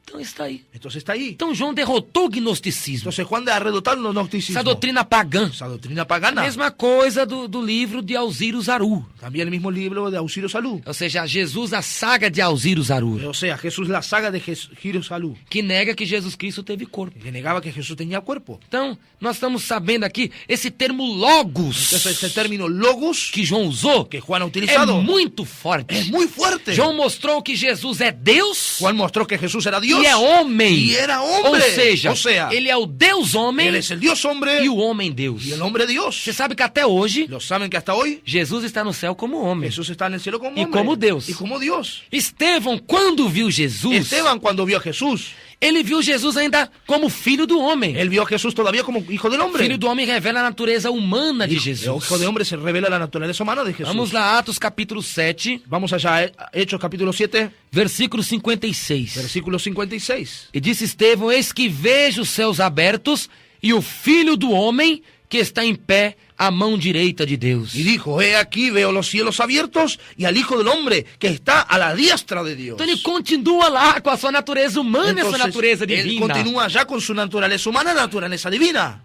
Então está aí. Entonces está ahí. Então João derrotou o gnosticismo. Entonces Juan de arredotar los gnosticismo. Essa doutrina pagã. Esa doctrina pagana. Mesma coisa do livro de Alziro Zaru. También el mismo libro de Auxilio Salud. Ou seja, Jesus, a saga de Alziro Zaru. O sea, Jesús la saga de Giro Salud. Que nega que Jesus Cristo teve corpo. Que negaba que Jesús tenía cuerpo. Então, nós estamos sabendo aqui, esse termo logos Entonces ese término logos que João usou que Juan ha é utilizado muito forte. es muy fuerte. João mostrou que Jesus é Deus Juan mostró que Jesús era Dios Dios e é homem. y era hombre. Ou seja, ele é o Deus homem Él es el Dios hombre e o homem Deus. y el hombre Dios. Você sabe que até hoje, Lo saben que hasta hoy Jesus está no céu como homem. Jesús está en el cielo como Y hombre como Dios. y como Dios. Estevão, quando viu Jesus, Esteban, cuando vio a Jesús, ele viu Jesus ainda como filho do homem. él vio a Jesús todavía como hijo del hombre. Filho do homem revela a natureza humana de El Jesus. hijo de hombre se revela la naturaleza humana de Jesús. Vamos lá, Atos capítulo 7, Vamos allá, Hechos capítulo 7, versículo 56. versículo 56. E disse Estevão: eis que vejo os céus abertos e o Filho do homem que está em pé à mão direita de Deus. Y dijo, he aquí veo los cielos abiertos y al Hijo del Hombre que está a la diestra de Dios. Então ele continua lá com a sua natureza humana e a sua natureza él divina. continúa ya con su naturaleza humana, naturaleza divina.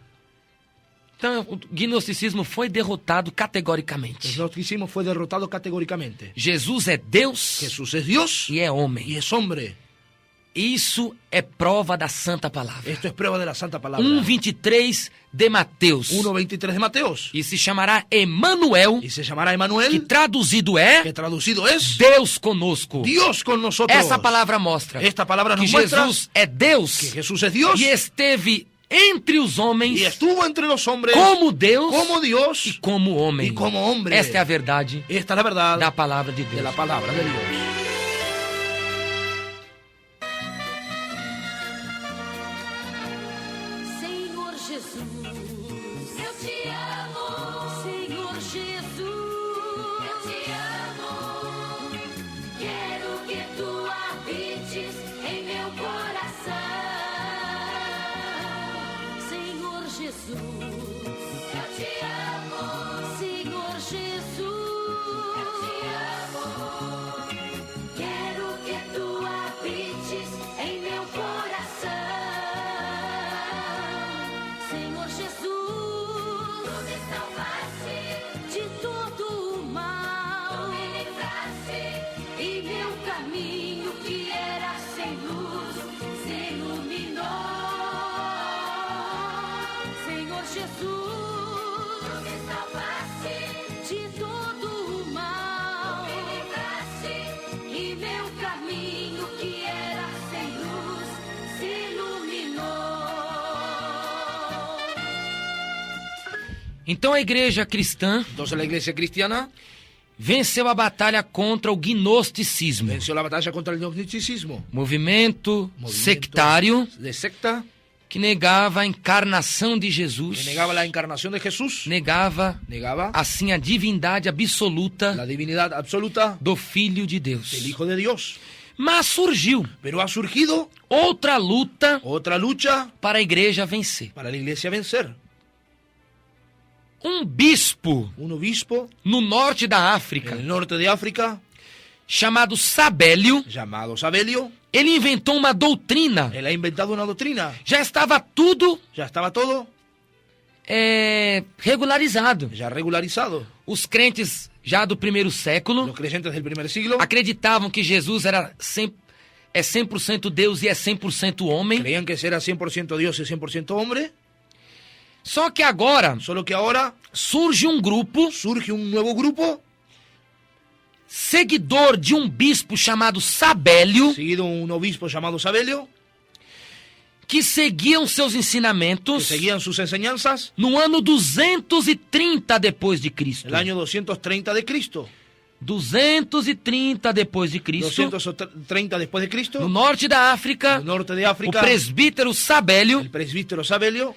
Então o gnosticismo foi derrotado categoricamente. Lo que hicimos fue derrotado categóricamente. Jesus é Deus Jesús es Dios e é homem. y es hombre. Isso é prova da santa palavra. Esto es prueba de la santa palabra. 1:23 de Mateus. 1:23 de Mateos. E se chamará Emanuel, Y se llamará que Emanuel, traduzido que é traducido es Deus conosco. Dios con nosotros. Essa palavra mostra Esta palabra que nos muestra Jesus é Deus que Jesús es Dios e esteve entre os homens y estuvo entre los hombres como Deus como Dios e como homem. y como hombre. Esta é a verdade Esta es la verdad da palavra de de Deus. la palabra de Dios. Senhor Jesus, eu te amo. Senhor Jesus, eu te amo. Quero que tu habites em meu coração. Senhor Jesus, eu te amo. Senhor Jesus, eu te amo. Quero que tu habites em meu coração. Senhor Jesus, tu me salvaste de todo o mal, tu me livraste e meu caminho que era sem luz se iluminou. Senhor Jesus, tu me salvaste de todo o mal, tu me livraste e meu caminho que era sem luz se iluminou. Então a igreja cristã Entonces la iglesia cristiana venceu a batalha contra o gnosticismo, venció la batalla contra el gnosticismo. movimento sectário de secta que negava a encarnação de que Jesus, negaba la encarnación de Jesús, negava negaba assim a divindade absoluta la divinidad absoluta do Filho de Deus. del Hijo de Dios. Mas surgiu Pero ha surgido outra luta otra lucha para a igreja vencer. para la iglesia vencer. Um bispo Un obispo no norte da en África, el norte de África, chamado Sabélio, llamado Sabelio, ele inventou uma doutrina. él ha inventado una doctrina. Já estava tudo Ya estaba todo regularizado. ya regularizado. Os crentes já do primeiro século Los creyentes del primer siglo acreditavam que Jesus era 100% Deus e é 100% homem. creían que era 100% Dios y 100% hombre. Só que agora Solo que ahora surge um grupo surge un nuevo grupo, seguidor de um bispo chamado Sabélio, seguido un obispo llamado Sabelio, que seguiam seus que ensinamentos seguían sus enseñanzas no ano 230 depois de Cristo. el año 230 de Cristo. 230 depois de Cristo, 230 después de Cristo, no norte da África, en el norte de o África, presbítero Sabélio, el presbítero Sabelio,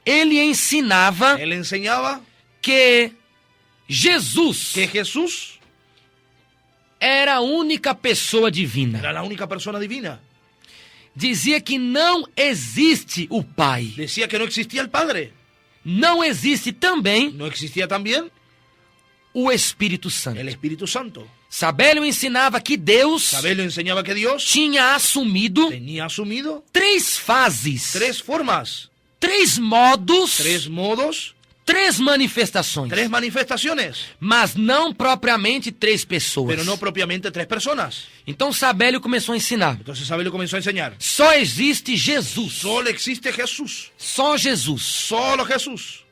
ele ensinava él enseñaba que Jesus que Jesús era a única pessoa divina. era la única persona divina. Dizia que não existe o Pai. Decía que no existía el Padre, Não existe também no existía también o Espírito Santo. el Espíritu Santo. Sabélio ensinava que Deus Sabelio enseñaba que Dios tinha assumido tenía asumido 3 fases, 3 formas, 3 modos, 3 modos, 3 manifestações, 3 manifestaciones, mas não propriamente 3 pessoas. pero no propiamente 3 personas. Então Sabélio começou a ensinar: Entonces Sabelio comenzó a enseñar, só existe Jesus, solo existe Jesús, só Jesus. solo Jesús.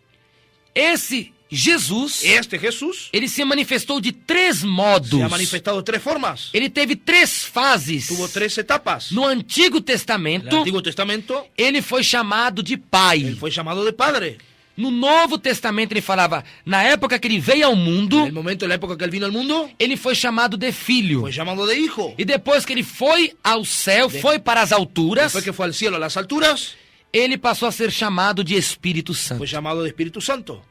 Esse Jesus, Jesús, ele se manifestou de 3 modos. se ha manifestado de 3 formas. Ele teve 3 fases. Tuvo 3 etapas. No Antigo En el Testamento, Antiguo Testamento, ele foi chamado de pai. él fue llamado de padre. No Novo Testamento, ele falava, na época que ele veio ao mundo, En el momento, en la época que él vino al mundo, ele foi chamado de filho. fue llamado de hijo. E depois que ele foi ao céu, foi para as alturas, Después que fue al cielo, a las alturas, ele passou a ser chamado de Espírito Santo. fue llamado de Espíritu Santo.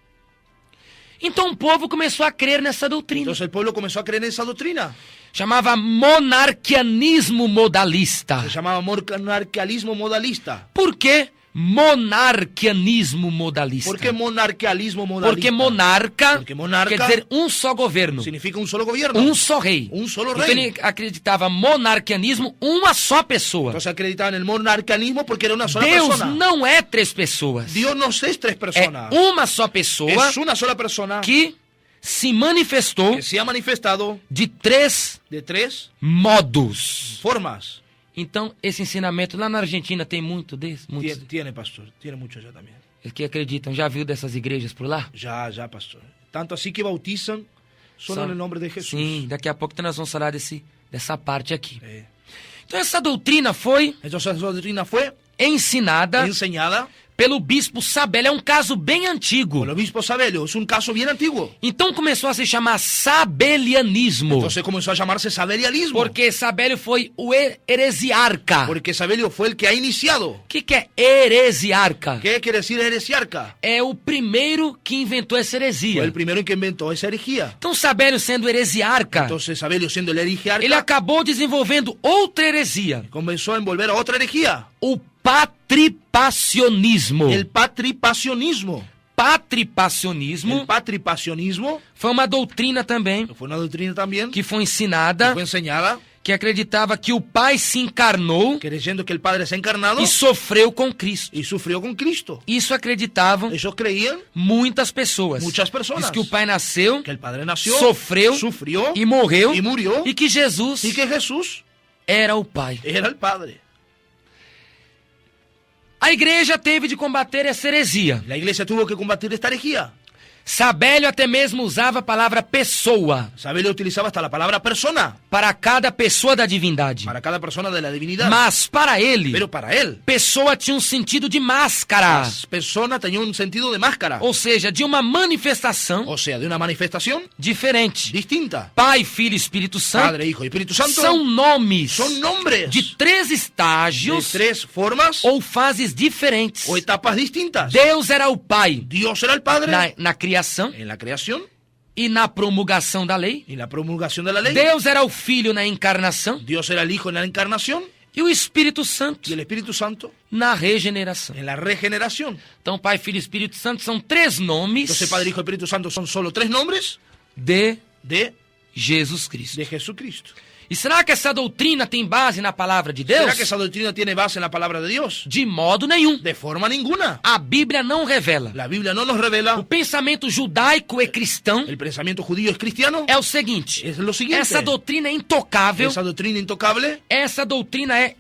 Então o povo começou a crer nessa doutrina. Entonces el pueblo comenzó a creer en esa doctrina. Chamava monarquianismo modalista. Se llamaba monarquialismo modalista. Por que monarquianismo modalista? ¿Por qué monarquialismo modalista? Porque monarca, Porque monarca quer dizer um só governo, significa un solo gobierno. um só rei. Un solo Então rey. ele acreditava monarquianismo, uma só pessoa. Entonces acreditaban en el monarquialismo porque era una sola Deus persona. não é 3 pessoas. Dios no es 3 É personas. uma só pessoa Es una sola persona que se manifestou que se ha manifestado de 3 de 3 modos. formas. Então, esse ensinamento lá na Argentina tem muito desse, muitos Tiene, pastor. Tiene mucho ya también. que acreditam. Já viu dessas igrejas por lá? Ya, pastor. Tanto así que bautizan solo en el nombre de Jesús. Sim, daqui a pouco nós vamos falar dessa parte aqui. Eh, Então, essa doutrina foi Entonces esa doctrina fue ensinada enseñada pelo bispo Sabélio. É um caso bem antigo. por el obispo Sabelio. Es un caso bien antiguo. Então começou a se chamar sabelianismo. Entonces comenzó a llamarse sabelialismo. Porque Sabélio foi o heresiarca. Porque Sabelio fue el que ha iniciado. O que é heresiarca? ¿Qué quiere decir heresiarca? É o primeiro que inventou essa Fue heresia. el primero que inventó esa herejía. Então Sabélio, sendo heresiarca, Entonces Sabelio, siendo el heresiarca, ele acabou desenvolvendo outra heresia, comenzó a envolver a otra herejía. o patripacionismo. El patripacionismo. Patripacionismo El patripacionismo foi uma doutrina também fue una doctrina también que foi ensinada, fue enseñada, que acreditava que o Pai se encarnou creyendo que el Padre se ha encarnado e sofreu com Cristo. y sufrió con Cristo. Isso acreditavam Ellos creían, muitas pessoas. muchas personas, Diz que o Pai nasceu, que el Padre nació, sofreu sufrió e morreu, y murió, e que Jesus y que Jesús era o Pai. era el Padre. A igreja teve de combater essa heresia. La iglesia tuvo que combatir esta herejía. Sabélio até mesmo usava a palavra pessoa Sabelio utilizaba hasta la palabra persona para cada pessoa da divindade. para cada persona de la divinidad. Mas para ele, Pero para él, pessoa tinha um sentido de máscara. persona tenía un sentido de máscara. Ou seja, de uma manifestação O sea, de una manifestación diferente. distinta. Pai, Filho e Espírito Santo Padre, Hijo y Espíritu Santo são nomes son nombres de 3 de estágios 3 formas ou fases diferentes. o etapas distintas. Deus era o Pai Dios era el Padre na criação en la creación e na promulgação da lei. y la promulgación de la ley. Deus era o Filho na encarnação Dios era el Hijo en la encarnación e o Espírito Santo y el Espíritu Santo na regeneração. en la regeneración. Então, Pai, Filho e Espírito Santo são 3 nomes Entonces, Padre, Hijo y Espíritu Santo son solo 3 nombres de de Jesus Cristo. Jesucristo. E será que essa doutrina tem base na palavra de Deus? ¿Será que esa doctrina tiene base en la palabra de Dios? De modo nenhum. De forma ninguna. A Bíblia não revela. La Biblia no nos O revela. pensamento judaico e cristão El pensamiento judío es cristiano. é o seguinte: Es lo siguiente. essa doutrina é intocável, Esa doctrina intocable. essa doutrina é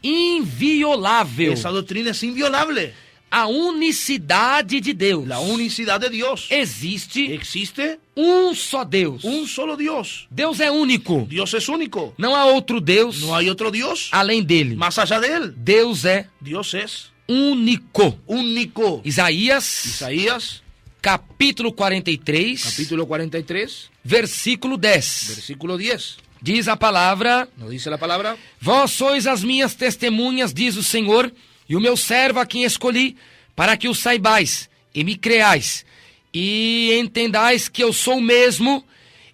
inviolável. Esa doctrina es inviolable. A unicidade de Deus. La unicidad de Dios. Existe Existe um só Deus. un solo Dios. Deus é único. Dios es único. Não há outro Deus No hay otro Dios além dele. más allá de él. Deus é Dios es único. único. Isaías, Isaías, capítulo 43, capítulo 43, versículo 10. versículo 10. Diz a palavra: ¿No dice la palabra? Vós sois as minhas testemunhas, diz o Senhor, e o meu servo a quem escolhi, para que o saibais e me creais, e entendais que eu sou o mesmo,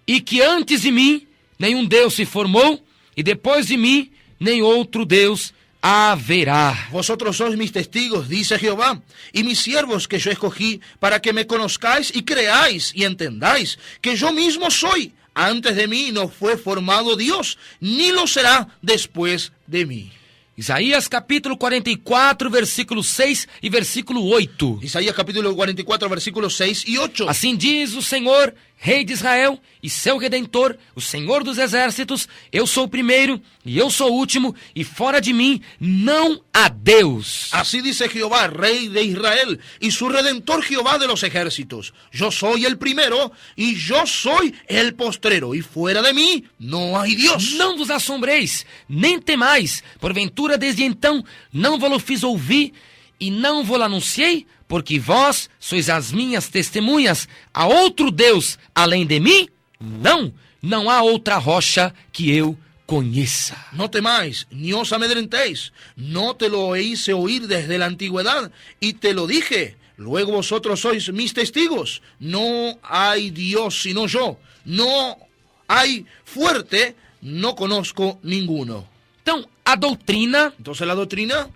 e que antes de mim nenhum Deus se formou, e depois de mim nem outro Deus haverá. Vosotros sois mis testigos, dice Jehová, y mis siervos que yo escogí, para que me conozcáis y creáis y entendáis que yo mismo soy. Antes de mí no fue formado Dios, ni lo será después de mí. Isaías capítulo 44, versículo 6 e versículo 8. Isaías capítulo 44, versículos 6 y 8. Assim diz o Senhor, Rei de Israel e seu Redentor, o Senhor dos Exércitos, eu sou o primeiro e eu sou o último, e fora de mim não há Deus. Así dice Jehová, Rey de Israel, y su Redentor Jehová de los ejércitos. Yo soy el primero y yo soy el postrero, y fuera de mí no hay Dios. Não vos assombreis, nem temais, porventura desde então não vos fiz ouvir e não vos anunciei, porque vós sois as minhas testemunhas. Há outro Deus além de mim? Não há outra rocha que eu conheça. No temáis, ni os amedrentéis. No te lo hice oír desde la antigüedad, y te lo dije. Luego vosotros sois mis testigos. No hay Dios sino yo. No hay fuerte, no conozco ninguno. Então, a doutrina Entonces la doctrina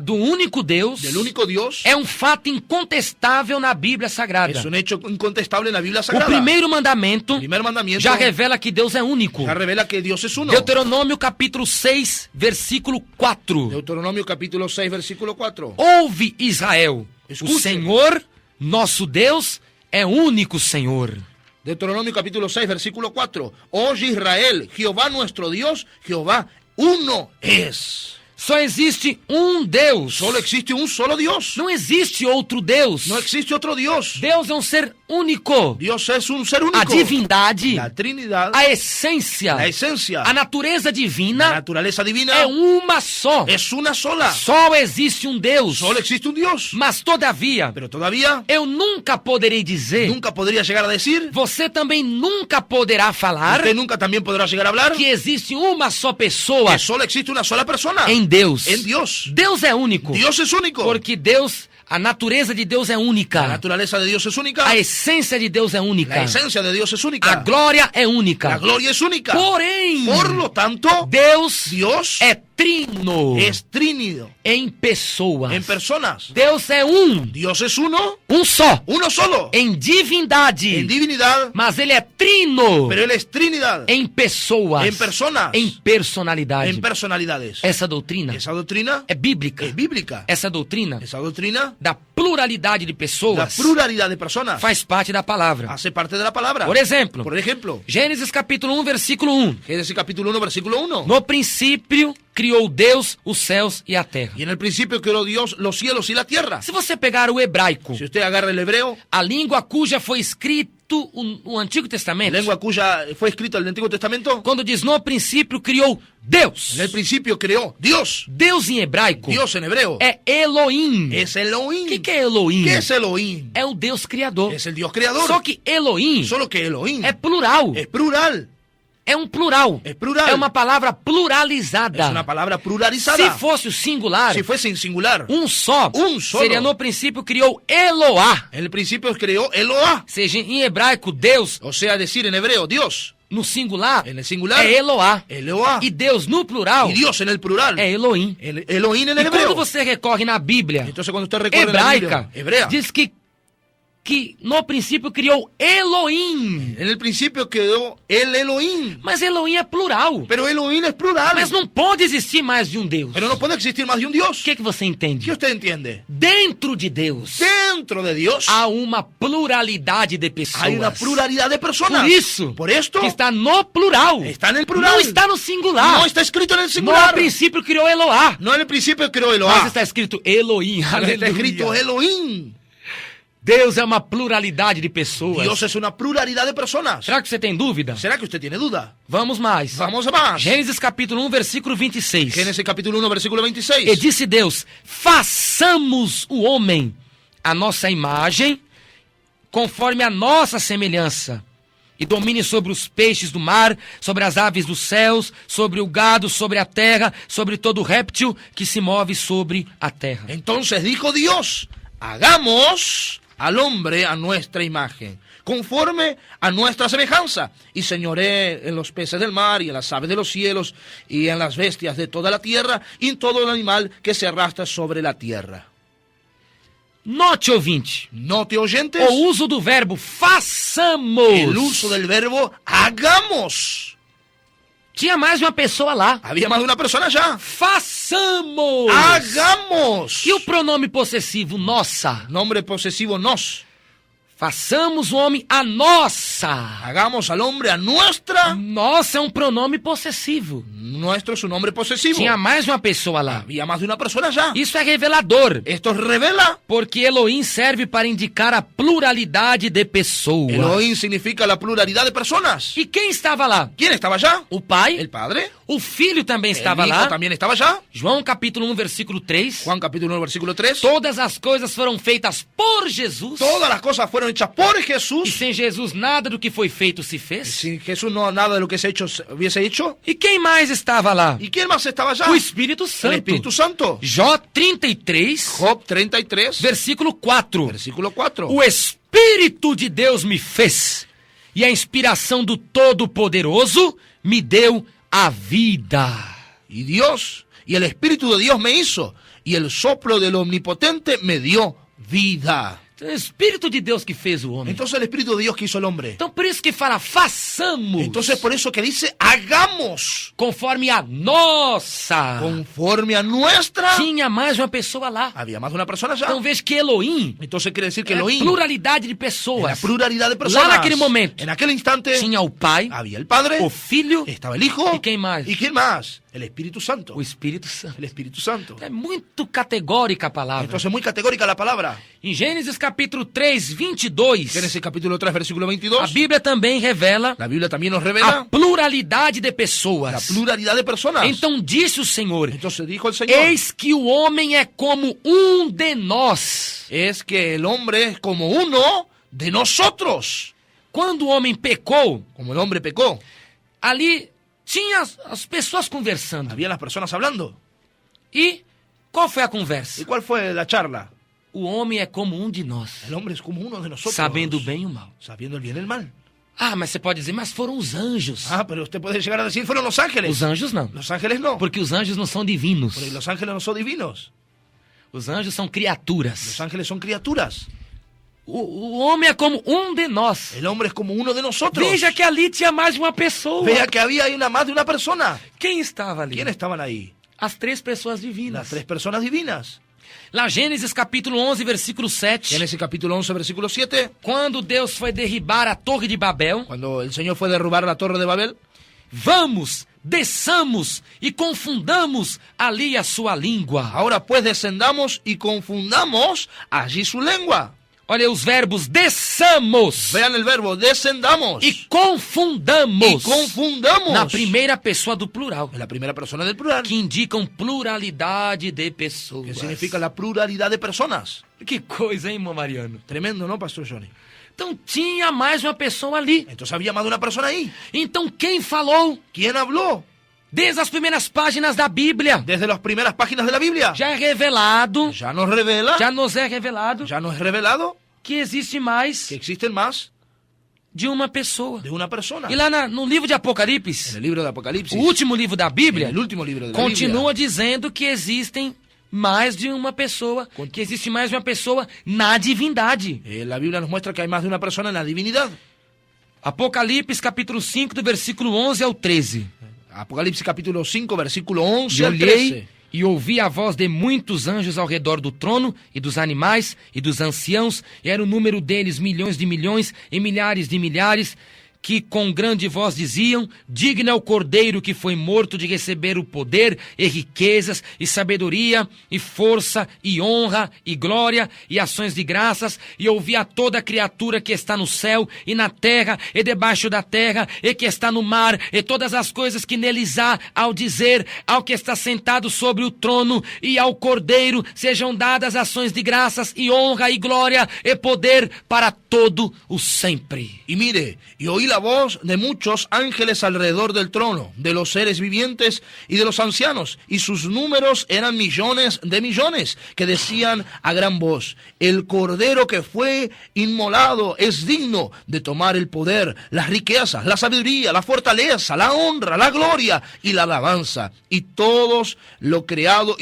do único Deus del único Dios é um fato incontestável na Bíblia Sagrada. es un hecho incontestable en la Biblia O Sagrada. primeiro mandamento Primer mandamiento já revela que Deus é único. ya revela que Dios es uno. Deuteronômio capítulo 6, versículo 4. Deuteronomio capítulo 6, versículo 4. Ouve, Israel, Escute. o Senhor, nosso Deus, é o único Senhor. Deuteronomio capítulo 6, versículo 4. Oye Israel, Jehová nuestro Dios, Jehová uno es. Só existe um Deus. Solo existe un solo Dios. Não existe outro Deus. No existe otro Dios. Deus é um ser único. Dios es un ser único. A divindade, La Trinidad, a essência, la esencia, a natureza la divina naturaleza divina é uma só. es una sola. Só existe um Deus. Solo existe un Dios. Mas todavia, Pero todavía eu nunca poderei dizer, nunca podría llegar a decir, você também nunca poderá falar usted nunca también podrá llegar a hablar, que existe uma só pessoa que solo existe una sola persona em Deus. en Dios. Deus é único. Dios es único. Porque Deus, a natureza de Deus é La única. naturaleza de Dios es única. A essência de Deus é única. La esencia de Dios es A única. glória é La única. gloria es única. Porém, Por lo tanto, Deus Dios é trino es trínido em pessoas. en personas. Deus é Dios es uno só, solo, em divindade. en divinidad, Mas ele é trino pero Él es Trinidad, em pessoas, en personas, em personalidade. en personalidades. Essa doutrina Esa doctrina é bíblica. es bíblica. Essa doutrina Esa doctrina, da pluralidade de la pessoas pluralidad de personas, faz parte da palavra. hace parte de la palabra. Por exemplo, Por ejemplo, Gênesis capítulo 1, versículo 1. Génesis capítulo 1, versículo 1. No princípio criou Deus os céus e a terra. Y en el principio creó Dios los cielos y la tierra. Se você pegar o hebraico, Si usted agarra el hebreo, a língua cuja foi escrito o Antigo Testamento, lengua cuya fue escrito en el Antiguo Testamento, quando diz no princípio criou Deus. en el principio creó Dios. Deus em hebraico Dios en hebreo é Elohim. es Elohim. O que é Elohim? ¿Qué es Elohim? É o Deus criador. Es el Dios creador. Só que Elohim Solo que Elohim é plural. es plural. É um plural. Es plural. É uma palavra pluralizada. Es una palabra pluralizada. Se fosse o singular, Si fuese en singular, só, solo. seria no princípio criou Eloá. en el principio creó Eloah. Seja, em hebraico, Deus, O sea, decir en hebreo, Dios. no singular, En el singular, é Eloá. Eloah. E Deus, no plural, Y Dios en el plural, é Elohim. Elohim en el E hebreo. quando você recorre na Bíblia Entonces cuando usted recorre la hebraica, Biblia hebrea, diz que no princípio criou Elohim. en el principio quedó el Elohim. Mas Elohim é plural. Pero Elohim es plural. Mas não pode existir mais de um Deus. Pero no puede existir más de un O Dios. que você entende? ¿Qué usted entiende? Dentro de Deus Dentro de Dios há uma pluralidade de pessoas. hay una pluralidad de personas. Por isso, Por esto que está no plural. está en el plural. Não está no singular. No está escrito en el No singular. princípio criou Eloá. No en el principio creó Mas Eloah. está escrito Elohim. Está escrito Aleluia. Elohim. Deus é uma pluralidade de pessoas. Dios es una pluralidad de personas. Será que você tem dúvida? ¿Será que usted tiene duda? Vamos mais. Vamos a más. Gênesis capítulo 1, versículo 26. Génesis capítulo 1, versículo E 26. disse Deus: façamos o homem a nossa imagem, conforme a nossa semelhança, e domine sobre os peixes do mar, sobre as aves dos céus, sobre o gado, sobre a terra, sobre todo réptil que se move sobre a terra. Entonces dijo Dios, hagamos al hombre a nuestra imagen, conforme a nuestra semejanza, y señoré en los peces del mar, y en las aves de los cielos, y en las bestias de toda la tierra, y en todo el animal que se arrastra sobre la tierra. Note, ouvinte, Note, oyentes, o uso do verbo façamos. el uso del verbo hagamos. Tinha mais de uma pessoa lá. Había más de una persona allá. Façamos. Hagamos. E o pronome possessivo nossa? Nombre posesivo nos. Façamos o homem a nossa. Hagamos al hombre a nuestra. Nossa é um pronome possessivo. Nuestro es un nombre posesivo. Tinha mais de uma pessoa lá. Había más de una persona allá. Isso é revelador, Esto revela. porque Elohim serve para indicar a pluralidade de pessoas. Elohim significa la pluralidad de personas. E quem estava lá? ¿Quién estaba allá? O Pai, El Padre. o Filho também El estava Hijo lá. también estaba allá. João capítulo 1, versículo 3. Juan capítulo 1, versículo 3. Todas as coisas foram feitas por Jesus. Todas las cosas fueron hechas por E Jesús. sem Jesus nada do que foi feito se fez. Sin Jesús no nada de lo que se hubiese hecho. E quem mais estava lá? ¿Y quién más estaba allá? O Espírito El Santo. Espíritu Santo. Jó 33, Job 33, versículo 4. versículo 4. O Espírito de Deus me fez, e a inspiração do Todo-Poderoso me deu a vida. Y Dios, y el Espíritu de Dios me hizo, y el soplo del Omnipotente me dio vida. É o Espírito de Deus que fez o homem. Entonces el Espíritu de Dios que hizo el hombre. Então por isso que fala, façamos. Entonces por eso que dice, hagamos Conforme a nossa. conforme a nuestra. Tinha mais de uma pessoa lá. Había más de una persona allá. Então veja que Elohim Entonces quiere decir que é a Elohim, pluralidade de en la pessoas. pluralidad de personas. Lá naquele momento, en aquel instante, tinha o Pai, había el Padre, o Filho estaba el Hijo. e quem mais? ¿Y quién más? El Espíritu Santo. O Espírito Santo. El Espíritu Santo. É muito categórica a palavra. Entonces muy categórica la palabra. Em Gênesis capítulo 3, 22, Génesis capítulo 3, versículo a 22. Bíblia também revela La Biblia también nos a revela pluralidade de la pessoas. pluralidad de personas. Então disse o Senhor, Entonces dijo el Señor, eis que o homem é como um de nós. es que el hombre es como uno de nosotros. Quando o homem pecou, Como el hombre pecó, ali tinha as pessoas conversando. había las personas hablando. E qual foi a ¿Y conversa? cuál fue la charla? O homem é como um de nós, El hombre es como uno de nosotros. sabendo o bem e o mal. Sabiendo el bien y el mal. Ah, mas você pode dizer, mas foram os anjos. Ah, pero usted puede llegar a decir, fueron los ángeles. Os anjos não, Los ángeles no. porque os anjos não são divinos. Porque los ángeles no son divinos. Os anjos são criaturas. Los ángeles son criaturas. O homem é como um de nós. El hombre es como uno de nosotros. Veja que ali tinha mais de uma pessoa. Vea que había ahí más de una persona. Quem estava ali? ¿Quiénes estaban ahí? As três pessoas Las divinas. tres personas divinas. Lá Gênesis capítulo 11, versículo 7. Génesis capítulo 11, versículo 7. Quando Deus foi derribar a torre de Babel, Cuando el Señor fue a derrubar la torre de Babel. vamos, desçamos e confundamos ali a sua língua. Ahora pues descendamos y confundamos allí su lengua. Olha os verbos desçamos Vean el verbo, descendamos e confundamos. y confundamos. Na primeira pessoa do plural, En la primera persona del plural. que indicam pluralidade de pessoas. Que significa la pluralidad de personas. Que coisa, hein, irmão Mariano? Tremendo, ¿no, Pastor Johnny? Então tinha mais uma pessoa ali. Entonces había más de una persona ahí. Então quem falou? ¿Quién habló? Desde as primeiras páginas da Bíblia. Desde las primeras páginas de la Biblia. Já é revelado, Ya nos revela, já nos é revelado ya nos es revelado que existe mais que existen más de uma pessoa. de una persona. E lá no livro de En Apocalipse, el libro de o Apocalipsis, último livro da en Bíblia, el último libro de la continua Biblia, dizendo que existem mais de uma pessoa, que existe mais de uma pessoa na divindade. la Biblia nos muestra que hay más de una persona en la divinidad. Apocalipse capítulo 5, do versículo 11 ao 13. Apocalipsis capítulo 5, versículo 11 E al olhei 13. e ouvi a voz de muitos anjos ao redor do trono, e dos animais, e dos anciãos, e era o número deles milhões de milhões, e milhares de milhares, que com grande voz diziam, digno é o Cordeiro que foi morto de receber o poder, e riquezas, e sabedoria, e força, e honra, e glória, e ações de graças, e ouvi a toda criatura que está no céu, e na terra, e debaixo da terra, e que está no mar, e todas as coisas que neles há, ao dizer, ao que está sentado sobre o trono, e ao Cordeiro, sejam dadas ações de graças, e honra, e glória, e poder para todo o sempre. Y mire, y oí la voz de muchos ángeles alrededor del trono, de los seres vivientes y de los ancianos, y sus números eran millones de millones, que decían a gran voz, el Cordero que fue inmolado es digno de tomar el poder, las riquezas, la sabiduría, la fortaleza, la honra, la gloria y la alabanza, y todo lo creado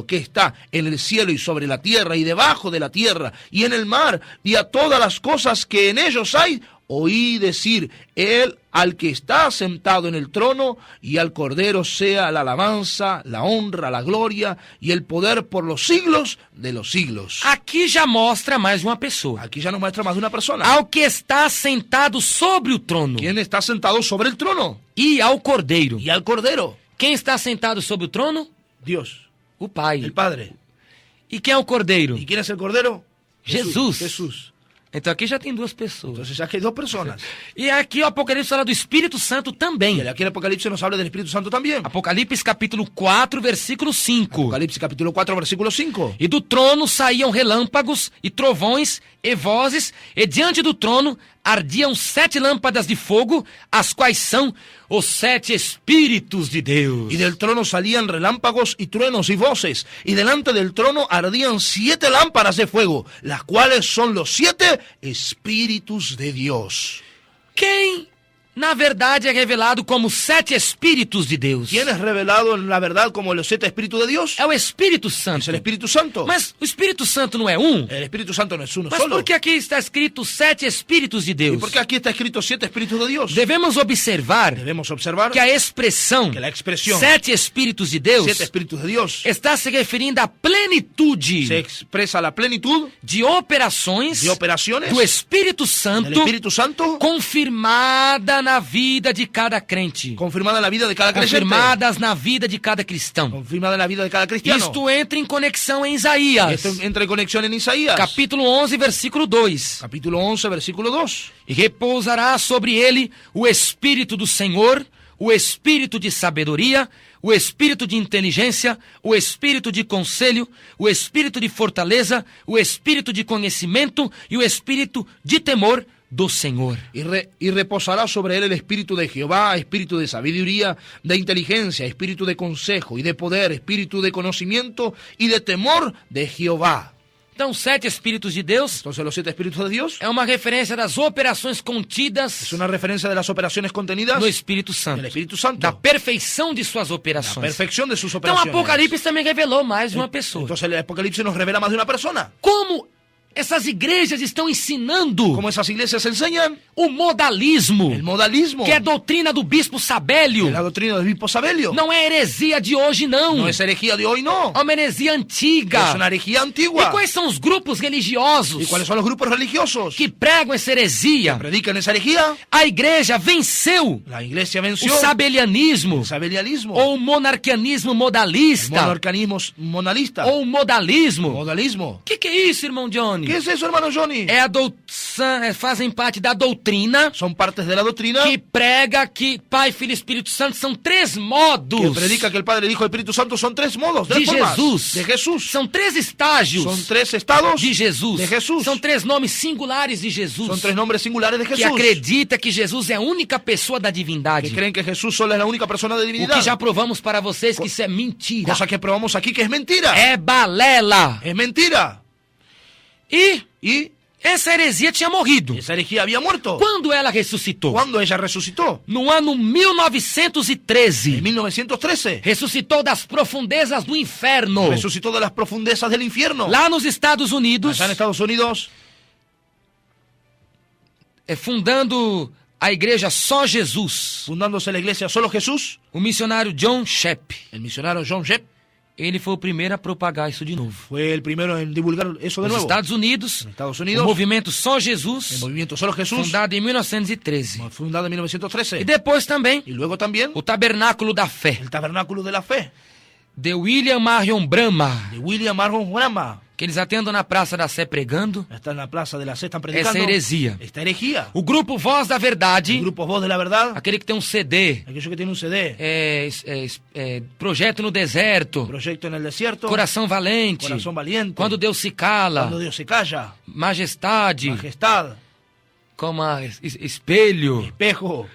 que está en el cielo y sobre la tierra y debajo de la tierra y en el mar y a todas las cosas que en ellos hay, oí decir, Él al que está sentado en el trono y al Cordero sea la alabanza, la honra, la gloria y el poder por los siglos de los siglos. Aqui já mostra mais de uma pessoa. Aquí ya nos muestra más de una persona. Ao que está sentado sobre o trono ¿Quién está sentado sobre el trono? e ao Cordeiro. Y al Cordero. Quem está sentado sobre o trono? Dios, O Pai. el Padre. E quem é o Cordeiro? ¿Y quién es el Cordero? Jesús. Jesús. Então aqui já tem duas pessoas. Entonces aquí hay dos personas. E aqui o Apocalipse fala do Espírito Santo também. Y aquí el Apocalipsis nos habla del Espíritu Santo también. Apocalipse capítulo 4, versículo 5. Apocalipsis capítulo 4, versículo 5. E do trono saíam relâmpagos e trovões e vozes, e diante do trono ardiam 7 lâmpadas de fogo, as quais são os 7 Espíritus de Deus. Y del trono salían relámpagos y truenos y voces, y delante del trono ardían 7 lámparas de fuego, las cuales son los 7 Espíritus de Dios. Quem, na verdade, é revelado como 7 Espíritus de Deus? ¿Quién es revelado en la verdad como los 7 Espíritus de Dios? É o Espírito Es Santo. el Espíritu Santo. Mas o Espírito Santo não é um? El Espíritu Santo no es uno Mas solo. por que aqui está escrito 7 Espíritus de ¿Y Deus? por qué aquí está escrito 7 Espíritus de Dios? Devemos observar Debemos observar que a expressão que la expresión 7 Espíritus de Deus 7 Espíritus de Dios está se referindo à plenitude se expresa la plenitud de operações de operaciones do Espírito del Santo Espíritu Santo confirmada na vida de cada crente, confirmada en la vida de cada creyente, confirmadas na vida de cada cristão. confirmada en la vida de cada cristiano. Isto entra em conexão em Isaías, Esto entra en conexión en Isaías, capítulo 11, versículo 2. capítulo 11, versículo 2. E repousará sobre ele o Espírito do Senhor, o Espírito de sabedoria, o Espírito de inteligência, o Espírito de conselho, o Espírito de fortaleza, o Espírito de conhecimento e o Espírito de temor do Senhor. Y reposará sobre él el espíritu de Jehová, espíritu de sabiduría, de inteligencia, espíritu de consejo y de poder, espíritu de conocimiento y de temor de Jehová. Então, 7 Espíritus de Deus Entonces los 7 espíritus de Dios é uma referência das operações contidas es una referencia de las operaciones contenidas no Espírito Santo, del Espíritu Santo, da perfeição de suas la operações. perfección de sus Então, operaciones. Apocalipse também revelou mais de uma pessoa. Entonces el Apocalipsis nos revela más de una persona. Como essas igrejas estão ensinando Como esas iglesias enseñan o modalismo, el modalismo, que é a doutrina do bispo Sabélio. la doctrina del obispo Sabelio. Não é heresia de hoje, não. No es herejía de hoy, no. É uma heresia antiga. Es una herejía E antigua. quais são os grupos religiosos ¿Y cuáles son los grupos religiosos que pregam essa heresia? predican esa herejía? A igreja venceu La iglesia o venció sabelianismo, el sabelianismo, ou o monarquianismo el modalista, monarcanismo monalista, ou o modalismo. modalismo. O que é isso, irmão Johnny? ¿Qué es eso, hermano Johnny? Fazem parte da doutrina Son partes de la doctrina que prega que Pai, Filho e Espírito Santo são 3 modos que predica que el Padre, el Hijo y el Espíritu Santo son 3 modos, de 3 formas Jesus. de Jesús. São 3 estágios Son 3 estados de Jesus. de Jesús. São 3 nomes singulares de Jesus. Son 3 nombres singulares de Que Jesús. acredita que Jesus é a única pessoa da divindade. Que creen que Jesús solo es la única persona de O divinidad. que já provamos para vocês que isso é mentira. Cosa que probamos aquí que es mentira. É balela. Es mentira. E essa heresia tinha morrido. Esa herejía había muerto. Quando ela ressuscitou? ¿Cuándo ella resucitó? No ano 1913. En 1913. Ressuscitou das profundezas do inferno. Resucitó de las profundezas del infierno. Lá nos Estados Unidos, Allá en Estados Unidos, fundando a igreja Só Jesus, fundándose la iglesia Solo Jesús, o missionário John Shepp, el misionario John Shepp ele foi o primeiro a propagar isso de novo. fue el primero en divulgar eso de Nos nuevo. Estados Unidos, En Estados o Unidos, movimento Só el Jesus, movimiento Solo Jesús, fundado em 1913. fundado en E 1913. depois também Y luego también o Tabernáculo da Fé, el Tabernáculo de la Fe, de William Marion Branham, de William Marion Branham. que eles atendam na Praça da Sé pregando. Está en la plaza de la Sé, están predicando Essa heresia. esta herejía. O grupo Voz da Verdade, El grupo Voz de la Verdad, aquele que tem um CD, aquellos que tienen un CD, Projeto no Deserto, Proyecto en el Desierto, Coração Valente, Corazón Valiente, Quando Deus se cala, Cuando Dios se calla, Majestade, Majestad, como Espelho. Espejo.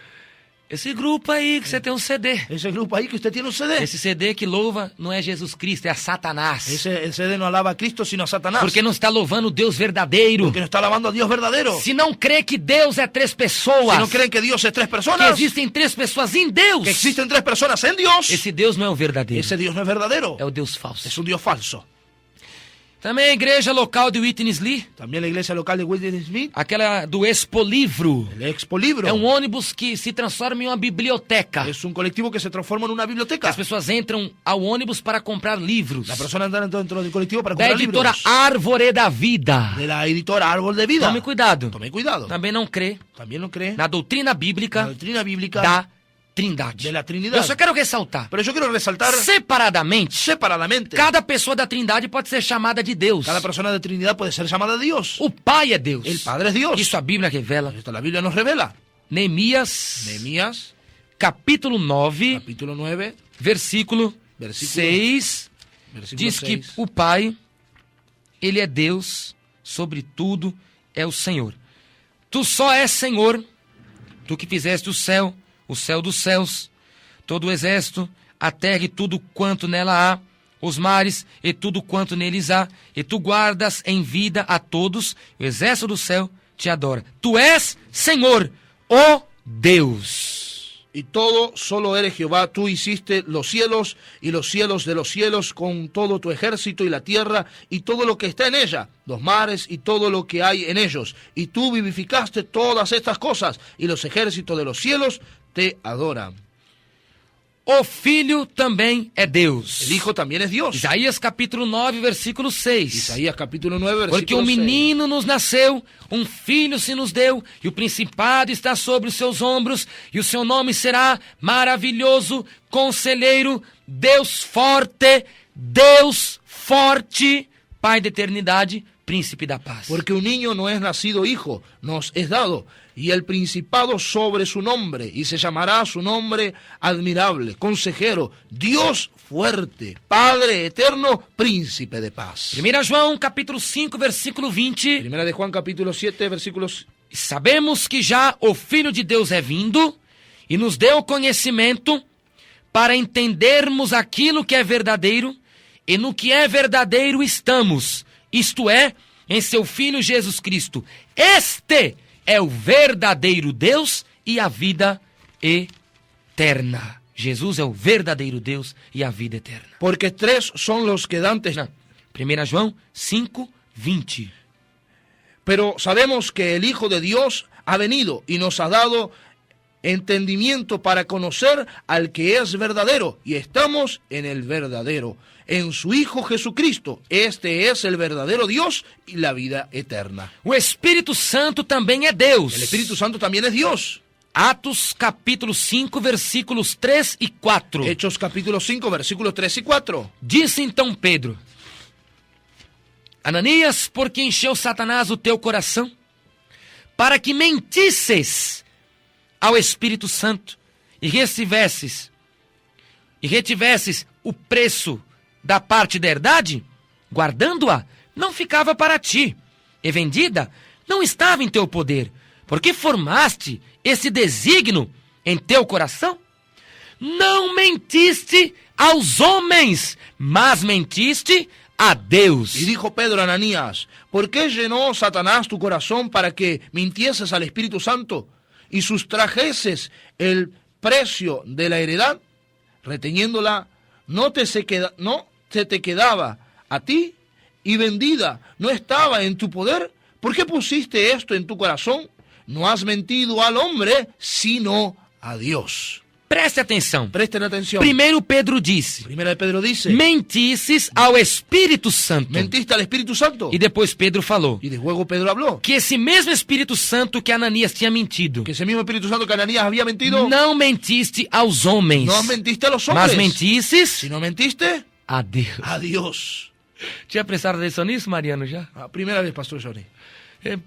Esse grupo aí que você tem um CD. Ese grupo ahí que usted tiene un CD. Esse CD que louva não é Jesus Cristo, é a Satanás. Ese CD no alaba a Cristo sino a Satanás. Porque não está louvando o Deus verdadeiro. Porque no está alabando a Dios verdadero. Se não crê que Deus é 3 pessoas, Si no creen que Dios es 3 que personas, existem 3 pessoas em Deus, que existen 3 personas en Dios, esse Deus não é o verdadeiro, ese Dios no es verdadero. é o Deus falso. Es un Dios falso. Também a igreja local de Witness Lee, También la iglesia local de William Smith, aquela do Expolivro. el Expolivro. É um ônibus que se transforma em uma biblioteca. Es un colectivo que se transforma en una biblioteca. As pessoas entram ao ônibus para comprar livros. La persona anda dentro del colectivo para Da comprar editora libros. Árvore da Vida. De la editora Árbol de Vida. Tome cuidado. Tome cuidado. Também não crê También lo cree. na doutrina La bíblica doctrina bíblica da Trindade. de la Trinidad. Eu só quero ressaltar. Pero yo quiero resaltar Separadamente, separadamente. cada pessoa da Trindade pode ser chamada de Deus. Cada persona de Trinidad puede ser llamada Dios. O Pai é Deus. El Padre es Dios. Isso a Bíblia revela. Esto la Biblia nos revela. Neemias, Nehemías, capítulo 9, capítulo 9, versículo Versículo 6, versículo diz 6. que o Pai, Ele é Deus, sobre tudo é o Senhor. Tu só és Senhor, tu que fizeste o céu dos céus, todo o exército, a terra e tudo quanto nela há, os mares e tudo quanto neles há, e tu guardas em vida a todos, o exército do céu te adora. Tu és Senhor, ó Deus. Y todo solo eres Jehová, tú hiciste los cielos y los cielos de los cielos con todo tu ejército y la tierra y todo lo que está en ella, los mares y todo lo que hay en ellos. Y tú vivificaste todas estas cosas y los ejércitos de los cielos te adoran. O Filho também é Deus. El Hijo también es Dios. Isaías capítulo 9, versículo 6. Isaías capítulo 9, versículo Porque um 6. menino nos nasceu, um filho se nos deu, e o principado está sobre os seus ombros, e o seu nome será maravilhoso, conselheiro, Deus forte, Pai da eternidade, príncipe da paz. Porque un niño no es nacido hijo, nos es dado, y el principado sobre su nombre, y se llamará su nombre admirable, consejero, Dios fuerte, Padre eterno, príncipe de paz. 1 João capítulo 5, versículo 20. Primera de Juan capítulo 7, versículos. Sabemos que já o Filho de Deus é vindo e nos deu conhecimento para entendermos aquilo que é verdadeiro, e no que é verdadeiro estamos, isto é, em seu Filho Jesus Cristo. Este é o verdadeiro Deus e a vida eterna. Jesus é o verdadeiro Deus e a vida eterna. Porque tres son los que dan testimonio. 1 João 5, 20. Pero sabemos que el Hijo de Dios ha venido y nos ha dado entendimiento para conocer al que es verdadero, y estamos en el verdadero, en su Hijo Jesucristo. Este es el verdadero Dios y la vida eterna. O Espírito Santo também é Deus. El Espíritu Santo también es Dios. Atos capítulo 5, versículos 3 e 4. Hechos capítulo 5, versículos 3 y 4. Disse então Pedro: Ananias, por que encheu Satanás o teu coração? Para que mentisses ao Espírito Santo e retivesses o preço da parte da herdade? Guardando-a, não ficava para ti, e vendida, não estava em teu poder. Porque formaste esse desígnio em teu coração? Não mentiste aos homens, mas mentiste a Deus. Y dijo Pedro a Ananías: ¿por qué llenó Satanás tu corazón para que mintieses al Espíritu Santo y sustrajeses el precio de la heredad? Reteniéndola, no se te quedaba a ti, y vendida no estaba en tu poder. ¿Por qué pusiste esto en tu corazón? No has mentido al hombre, sino a Dios. Preste atenção. Presten atención. Primeiro Pedro disse: Primera de Pedro dice: mentisses ao Espírito Santo. ¿mentiste al Espíritu Santo? E depois Pedro falou Y luego Pedro habló que esse mesmo Espírito Santo que Ananias tinha mentido, que ese mismo Espíritu Santo que Ananías había mentido, não mentiste aos homens, no mentiste a los hombres, mas mentisses si no mentiste a Deus. a Dios. Tinha prestado atenção nisso, Mariano, já? La primera vez, Pastor Johnny.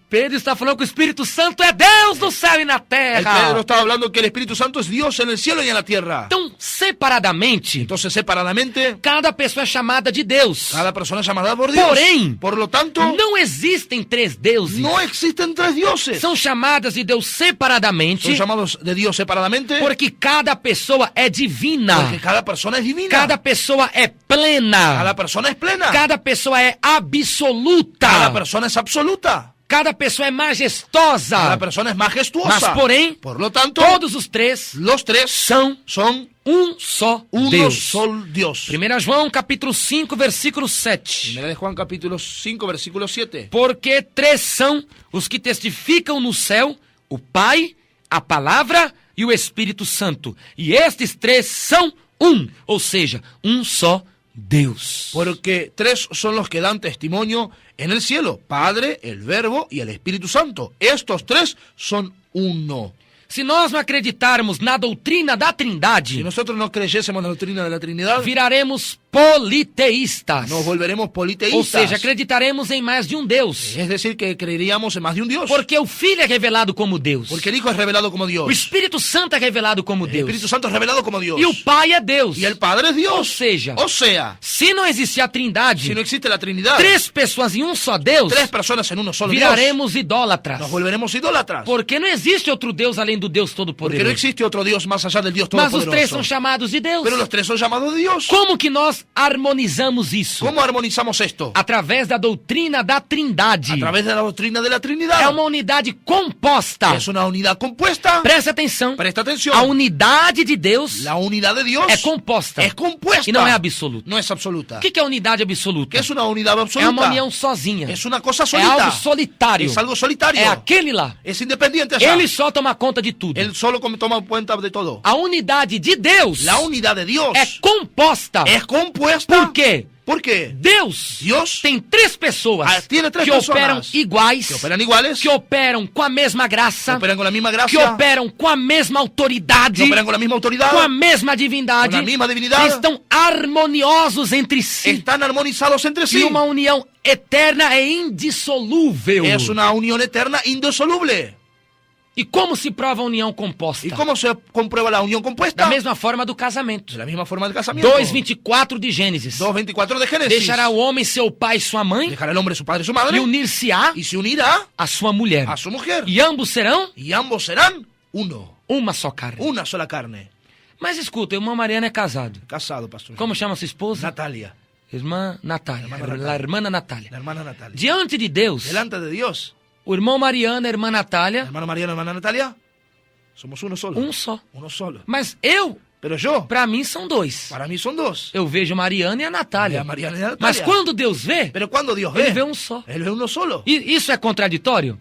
Pedro está falando que o Espírito Santo é Deus no céu e na El terra. Pedro estaba hablando que el Espíritu Santo es Dios en el cielo y en la tierra. Então, separadamente, Entonces, separadamente, cada pessoa é chamada de Deus. cada persona es llamada por Dios. Porém, Por lo tanto, não existem três deuses. no existen tres dioses. São chamadas de Deus separadamente, Son llamados de Dios separadamente porque cada pessoa é divina. porque cada persona es divina. Cada pessoa é plena. Cada persona es plena. Cada pessoa é absoluta. Cada persona es absoluta. Cada pessoa é majestosa. Cada persona es majestuosa. Mas, porém, por lo tanto, todos os três los tres são son um só uno Deus. solo Dios. 1 João capítulo 5, versículo 7. Primera de Juan capítulo 5, versículo 7. Porque três são os que testificam no céu, o Pai, a Palavra e o Espírito Santo. E estes três são um, ou seja, um só Deus. Porque tres son los que dan testimonio en el cielo, Padre, el Verbo y el Espíritu Santo. Estos tres son uno. Se nós não acreditarmos na doutrina da Si Trindade, nosotros no creyésemos en la doctrina de la Trinidad, viraremos politeístas. nos volveremos Ou politeístas. seja, acreditaremos em mais de um Deus. Es decir, que creeríamos en más de un Dios. Porque o Filho é revelado como Deus. Porque el Hijo es revelado como Dios. O Espírito Santo é revelado como El Deus. Espíritu Santo es revelado como Dios. E o Pai é Deus. Y el Padre es Dios. Ou seja, O sea, se não existir a Trindade, si no existe la Trinidad, três pessoas em um só Deus, tres personas en uno solo Dios, viraremos idólatras. nos volveremos idólatras. Porque não existe outro Deus além do Deus Porque no Todo-Poderoso. existe otro Dios más allá del Dios Mas os Todopoderoso. três são chamados de Deus. Pero los tres son llamados de Dios. Como que nós harmonizamos isso? ¿Cómo armonizamos esto? Através da doutrina da Trindade. A través de la doctrina de la Trinidad. É uma unidade composta. Es una unidad compuesta. Presta atenção. Presta atención. A unidade de Deus La unidad de Dios é composta. es compuesta. E não é absoluta. No es absoluta. O que é unidade absoluta? ¿Qué es una unidad É absoluta? uma união sozinha. Es una cosa É solita. algo solitário. Es algo solitario. É aquele lá. Es independiente allá. Ele só toma conta de tudo. Él solo toma cuenta de todo. A unidade de Deus La unidad de Dios é composta. es compuesta. Por quê? ¿Por qué? Deus Dios tem três pessoas tiene tres que personas operam iguais, que operan iguales, que operam com a mesma que graça, operan con la misma que gracia, operam com a mesma autoridade, que operan con la misma autoridad, com a mesma divindade, com a mesma divindade, estão harmoniosos entre si. están armonizados entre E sí. uma união eterna e indissolúvel. Es una unión eterna indisoluble. E como se prova a união composta? ¿Y cómo se comprueba la unión compuesta? Da mesma forma do casamento. De la misma forma del casamiento. 2:24 de Gênesis. 2:24 de Génesis. Deixará o homem seu pai e sua mãe Dejará el hombre su padre y su madre e unir-se-á y se unirá a sua mulher. a su mujer. E ambos serão Y ambos serán uno. uma só carne. Una sola carne. Mas escuta, o irmão Mariana é casado. Casado, pastor. Como chama sua esposa? Natalia. Irmã Natália. Irmã Natália. A irmã Natália. La hermana Natalia. Diante de Deus, Delante de Dios. o irmão Mariana e a irmã Natália, Hermano Mariano, hermana Natalia. Somos uno solo. um só. Uno solo. Mas eu, Pero yo, pra mim, são dois. para mí son dos. Eu vejo Mariana e a Y Natália. a Mariana y a Natalia. Mas quando Deus vê, Pero cuando Dios ele ve, vê um só. Él ve uno solo. E isso é contraditório?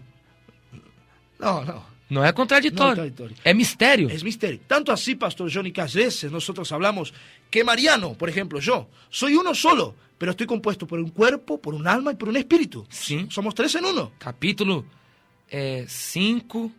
No, no. Não é contraditório. Não é contraditório. É mistério. Es misterio. Tanto así, Pastor Johnny, que a veces nosotros hablamos que Mariano, por ejemplo, yo, soy uno solo, pero estoy compuesto por un cuerpo, por un alma y por un espíritu. Sim. Somos tres en uno. Capítulo 5,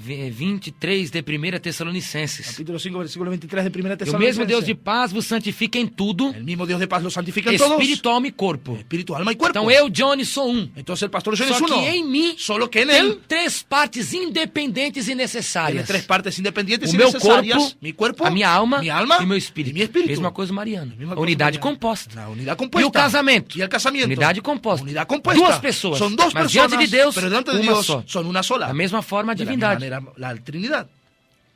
23 de 1 Tessalonicenses. Capítulo 5, versículo 23 de 1 E o mesmo Tesalonicenses. Deus de paz vos santifica em tudo, El mismo Dios de paz los santifica en todos. espírito, alma e corpo. Espíritu, alma y cuerpo. Então eu, Johnny, sou um. Entonces el pastor Johnny Só es uno. que em mim Solo que en tem él três partes independentes e tiene necessárias. tres partes independientes O y meu necesarias. corpo, Mi cuerpo, a minha alma, mi alma e meu espírito. y mi espíritu. Mesma coisa Mariana. Misma A cosa unidade Mariana. composta. La unidad E compuesta. o casamento? Y el casamiento. Unidade composta. Unidad compuesta. Duas pessoas. Son dos Mas personas. diante de Deus, pero delante de uma Dios só. son una sola. Da mesma forma a De la misma divindade. manera, la Trinidad.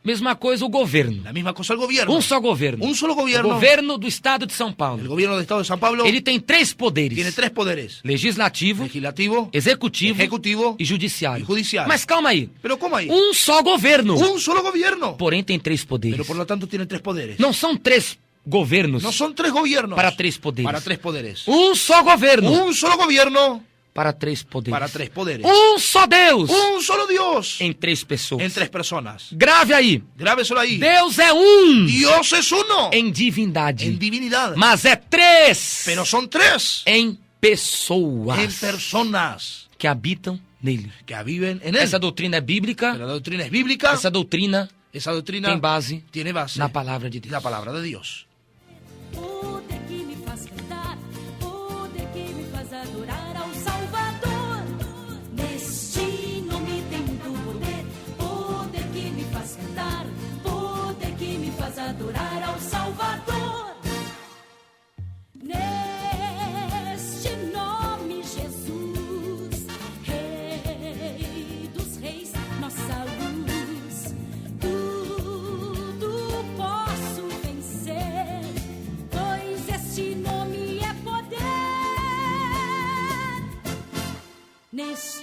Mesma coisa o governo. La misma cosa el gobierno. Um só governo. Un solo O gobierno. governo do estado de São El Paulo. gobierno del Estado de San Pablo Ele tem três poderes: tiene tres poderes. legislativo, Legislativo, executivo ejecutivo e judiciário. e judiciário. Mas calma aí. Pero ¿cómo hay? Um só governo. Un solo gobierno. Porém tem três poderes. Pero por lo tanto tiene tres poderes. Não são três governos No son tres gobiernos. para três poderes. Para tres poderes. Um só governo Un solo gobierno para três poderes. para tres poderes. Um só Deus Un solo Dios em três pessoas. en tres personas. Grave aí. Grábeselo ahí. Deus é um Dios es uno em divindade, en divinidad. mas é três Pero son tres em pessoas en personas que habitam nele. que viven en él. Essa doutrina é bíblica. Pero la doctrina es bíblica. Essa doutrina Esa doctrina tem base tiene base na palavra de en Deus. la palabra de Dios. Poder que me faz cantar, poder que me faz adorar ao Salvador. Neste nome tem muito poder, poder que me faz cantar, poder que me faz adorar ao Salvador. Neste nome, Jesus, Rei dos Reis, nossa luz, tudo posso vencer, pois este nome é poder. Neste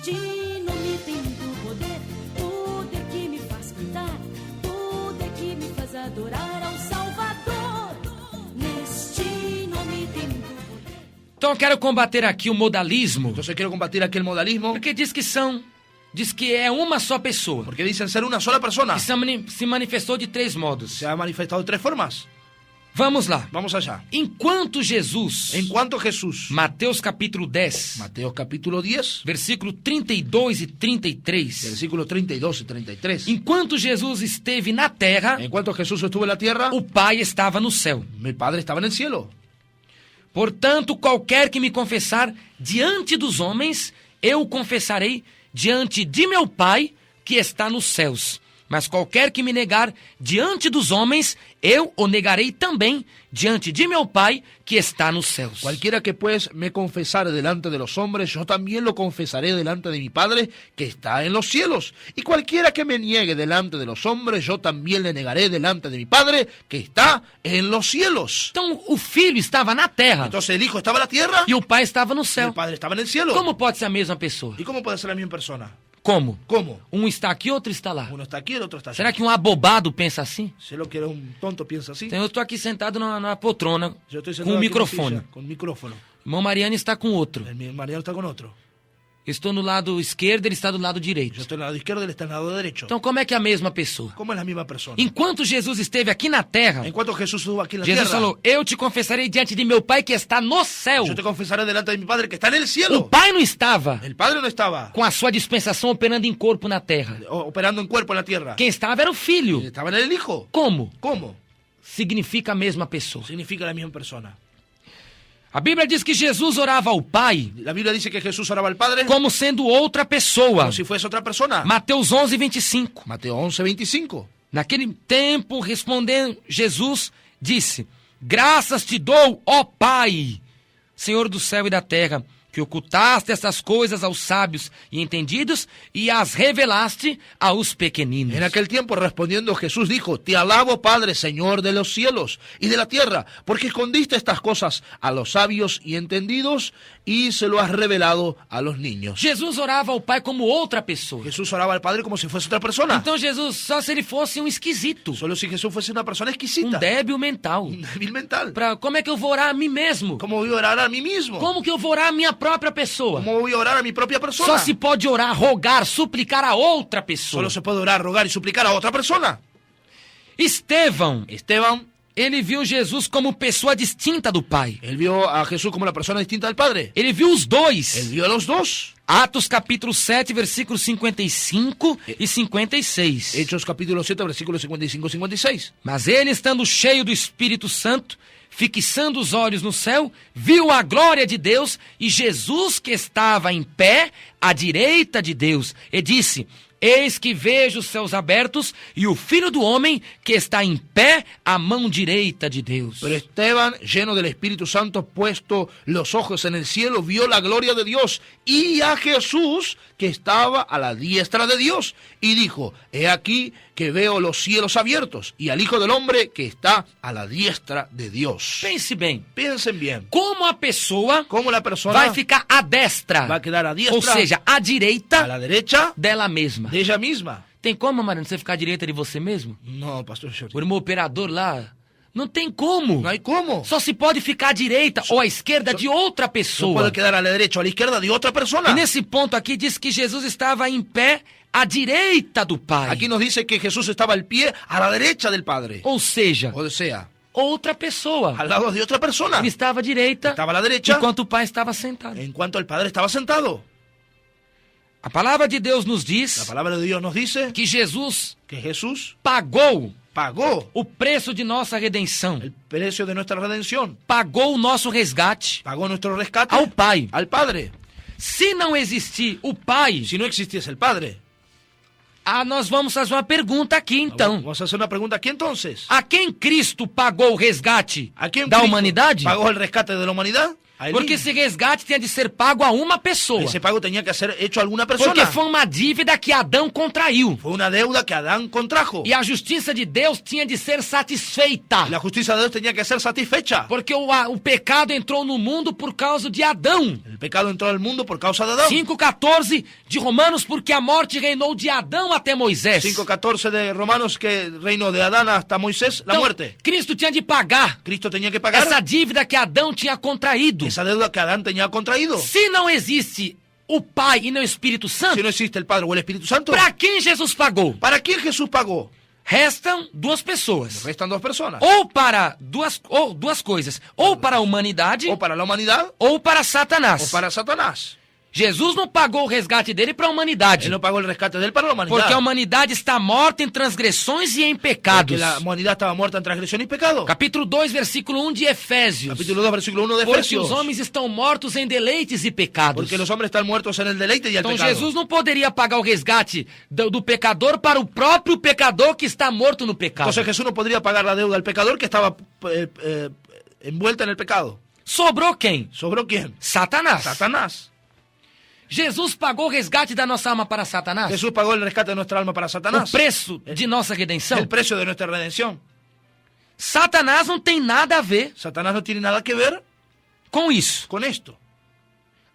adorar ao Salvador. Neste nome tem muito poder. Então eu quero combater aqui o modalismo, Entonces quiero combatir aquel modalismo, porque diz que é uma só pessoa, porque dicen ser una sola persona. que se manifestou de 3 modos. Se ha manifestado de 3 formas. Vamos lá. Vamos allá. Enquanto Jesus, En cuanto a Jesús, Mateus capítulo 10, Mateo capítulo 10, versículo 32 e 33. versículos 32 y 33. Enquanto Jesus esteve na terra, En cuanto Jesús estuvo en la tierra, o Pai estava no céu. mi Padre estaba en el cielo. Portanto, qualquer que me confessar diante dos homens, eu o confessarei diante de meu Pai que está nos céus. Mas qualquer que me negar diante dos homens, eu o negarei também diante de meu Pai que está nos céus. Cualquiera que pues me confesare delante de los hombres, yo también lo confesaré delante de mi Padre que está en los cielos. Y cualquiera que me niegue delante de los hombres, yo también le negaré delante de mi Padre que está en los cielos. Então, o Filho estava na terra Entonces el Hijo estaba en la tierra e o Pai estava no y céu. el Padre estaba en el cielo. Como pode ser a mesma pessoa? ¿Y cómo puede ser la misma persona? Como? ¿Cómo? Um está aqui, outro está lá. Uno está aquí, el otro está allá. Será que um abobado pensa assim? Si lo que era un tonto piensa así. Então, eu estou aqui sentado numa poltrona Yo estoy com sentado um aquí en una microfone. silla, con micrófono. Irmão Mariano está com outro. Mi Mariano está con otro. Eu estou no lado esquerdo, ele está do lado Yo direito. estoy en el lado izquierdo, él está en el lado derecho. Então, como é que é a mesma pessoa? ¿Cómo es la misma persona? Enquanto Jesus esteve aqui na terra, En cuanto Jesús estuvo aquí en la Jesus tierra, falou, eu te confessarei diante de meu Pai que está no céu. yo te confesaré delante de mi Padre que está en el O cielo. Pai não estava El Padre no estaba com a sua dispensação operando em corpo na terra. operando en cuerpo en la tierra. Quem estava era o Filho. Estaba en el Hijo. Como? ¿Cómo? Significa a mesma pessoa. Significa la misma persona. A Bíblia diz que Jesus orava ao Pai La Biblia dice que Jesús oraba al Padre como sendo outra pessoa. como si fuese otra persona. Mateus 11, 25. Mateo 11, 25. Naquele tempo, respondendo, Jesus disse, graças te dou, ó Pai, Senhor do céu e da terra, que ocultaste estas coisas aos sábios e entendidos e as revelaste aos pequeninos. En aquel tiempo respondiendo Jesús dijo, te alabo Padre, Señor de los cielos y de la tierra, porque escondiste estas cosas a los sabios y entendidos y se lo has revelado a los niños. Jesus orava ao Pai como outra pessoa. Jesús oraba al Padre como si fuese otra persona. Então Jesus, só se ele fosse um esquisito, Solo si Jesús fuese una persona um exquisita, débil mental. un débil mental. Como é que eu vou orar a mim mesmo? ¿Cómo voy a orar a mí mismo? Como que eu vou orar a minha própria pessoa? ¿Cómo voy a orar a mi propia persona? Só se pode orar, rogar, suplicar a outra pessoa. Solo se puede orar, rogar y suplicar a otra persona. Estevão, Esteban, ele viu Jesus como pessoa distinta do Pai. él vio a Jesús como la persona distinta del Padre. Ele viu os Él dois. vio a los dos. Atos capítulo 7, versículos 55 e 56. Hechos capítulo 7, versículos 55 y 56. Mas ele, estando cheio do Espírito Santo, fixando os olhos no céu, viu a glória de Deus e Jesus que estava em pé à direita de Deus, e disse, eis que vejo os céus abertos e o Filho do Homem que está em pé à mão direita de Deus. Pero Esteban, lleno del Espíritu Santo, puesto los ojos en el cielo, vio la gloria de Dios y a Jesús que estaba a la diestra de Dios. Y dijo, he aquí que veo los cielos abiertos y al Hijo del Hombre que está a la diestra de Dios. Pense bem, Piensen bien, como a pessoa cómo la persona vai ficar à destra, va a quedar a diestra, ou seja, à a direita la derecha dela mesma. de ella misma. Tem como, Mariano, você ficar à direita de você mesmo? No, pastor O Jorge, irmão operador lá, não tem como. no hay cómo. Só se pode ficar à direita ou à esquerda de outra No pessoa. puede quedar a la derecha o a la izquierda de otra persona. E nesse ponto aqui diz que Jesus estava em pé à direita do Pai. Aquí nos dice que Jesús estaba al pie a la derecha del Padre. Ou seja, O sea, outra pessoa. al lado de otra persona. Ele estava à direita, Estaba a la derecha enquanto o Pai estava sentado. en cuanto el Padre estaba sentado. A palavra de Deus nos La diz palabra de Dios nos dice que Jesus que Jesús pagou pagó o preço de nossa redenção. el precio de nuestra redención, Pagou o nosso resgate pagó nuestro rescate ao Pai. al Padre. Se não existir o Pai, Si no existiese el Padre, nós vamos fazer uma pergunta aqui então. vamos a hacer una pregunta aquí entonces. A quem Cristo pagou o resgate ¿A quién da Cristo humanidade? pagó el rescate de la humanidad? A él Porque mismo. esse resgate tinha de ser pago a uma pessoa. Ese pago tenía que ser hecho a alguna Porque persona. foi uma dívida que Adão contraiu. Fue una deuda que Adán contrajo. E a justiça de Deus tinha de ser satisfeita. La justicia de Dios tenía que ser satisfecha. Porque o pecado entrou no mundo por causa de Adão. El pecado entró al mundo por causa de Adán. 5,14 de Romanos, porque a morte reinou de Adão até Moisés. 5:14 de Romanos, que reino de Adán hasta Moisés, la Então, muerte. Cristo tinha de pagar Cristo tenía que pagar essa dívida que Adão tinha contraído. esa deuda que Adán tenía contraído. Se não existe o Pai e não o Espírito Santo, Si no existe el Padre o el Espíritu Santo, para quem Jesus pagou? ¿para quién Jesús pagó? Restam duas pessoas. Restan dos personas. Ou para duas coisas. Ou para a humanidade, O para la humanidad ou para Satanás. o para Satanás. Jesus não pagou o resgate dele para a humanidade. Él no pagó el rescate de él para la humanidad. Porque a humanidade está morta em transgressões e em pecados. Porque la humanidad estaba muerta en transgresión y pecado. Capítulo 2, versículo 1 de Efésios. Capítulo 2, versículo 1 de Porque Efesios. os homens estão mortos em deleites e pecados. Porque los hombres están muertos en el deleite y el Então pecado. Jesus não poderia pagar o resgate do pecador para o próprio pecador que está morto no pecado. Entonces Jesús no podría pagar la deuda al pecador que estaba envuelta en el pecado. Sobrou quem? ¿Sobró quién? Satanás. Satanás. Jesus pagou o resgate da nossa alma para Satanás. Jesús pagó el rescate de nuestra alma para O Satanás. preço de nossa redenção. El precio de nuestra redención. Satanás não tem nada a ver Satanás no tiene nada que ver com isso. con esto.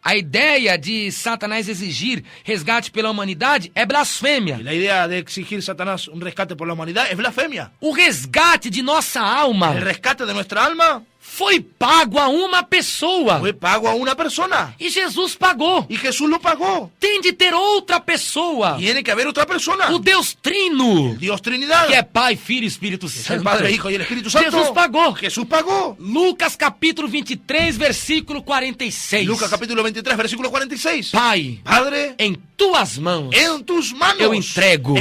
A ideia de Satanás exigir resgate pela humanidade é blasfêmia. Y la idea de exigir Satanás un rescate por la humanidad es blasfemia. O resgate de nossa alma El rescate de nuestra alma foi pago a uma pessoa. fue pago a una persona. E Jesus pagou. Y Jesús lo pagó. Tem de ter outra pessoa. Tiene que haber otra persona. O Deus Trino, Dios Trinidad. que é Pai, Filho e Espírito Es el Santo. Padre, Hijo y el Espíritu Santo. Jesus pagou. Jesús pagó. Lucas capítulo 23, versículo 46. Lucas capítulo 23, versículo 46. Pai, Padre, em tuas mãos en tus manos eu entrego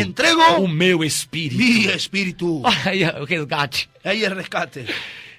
o meu espírito. mi espíritu. Aí é o resgate. Ahí el rescate.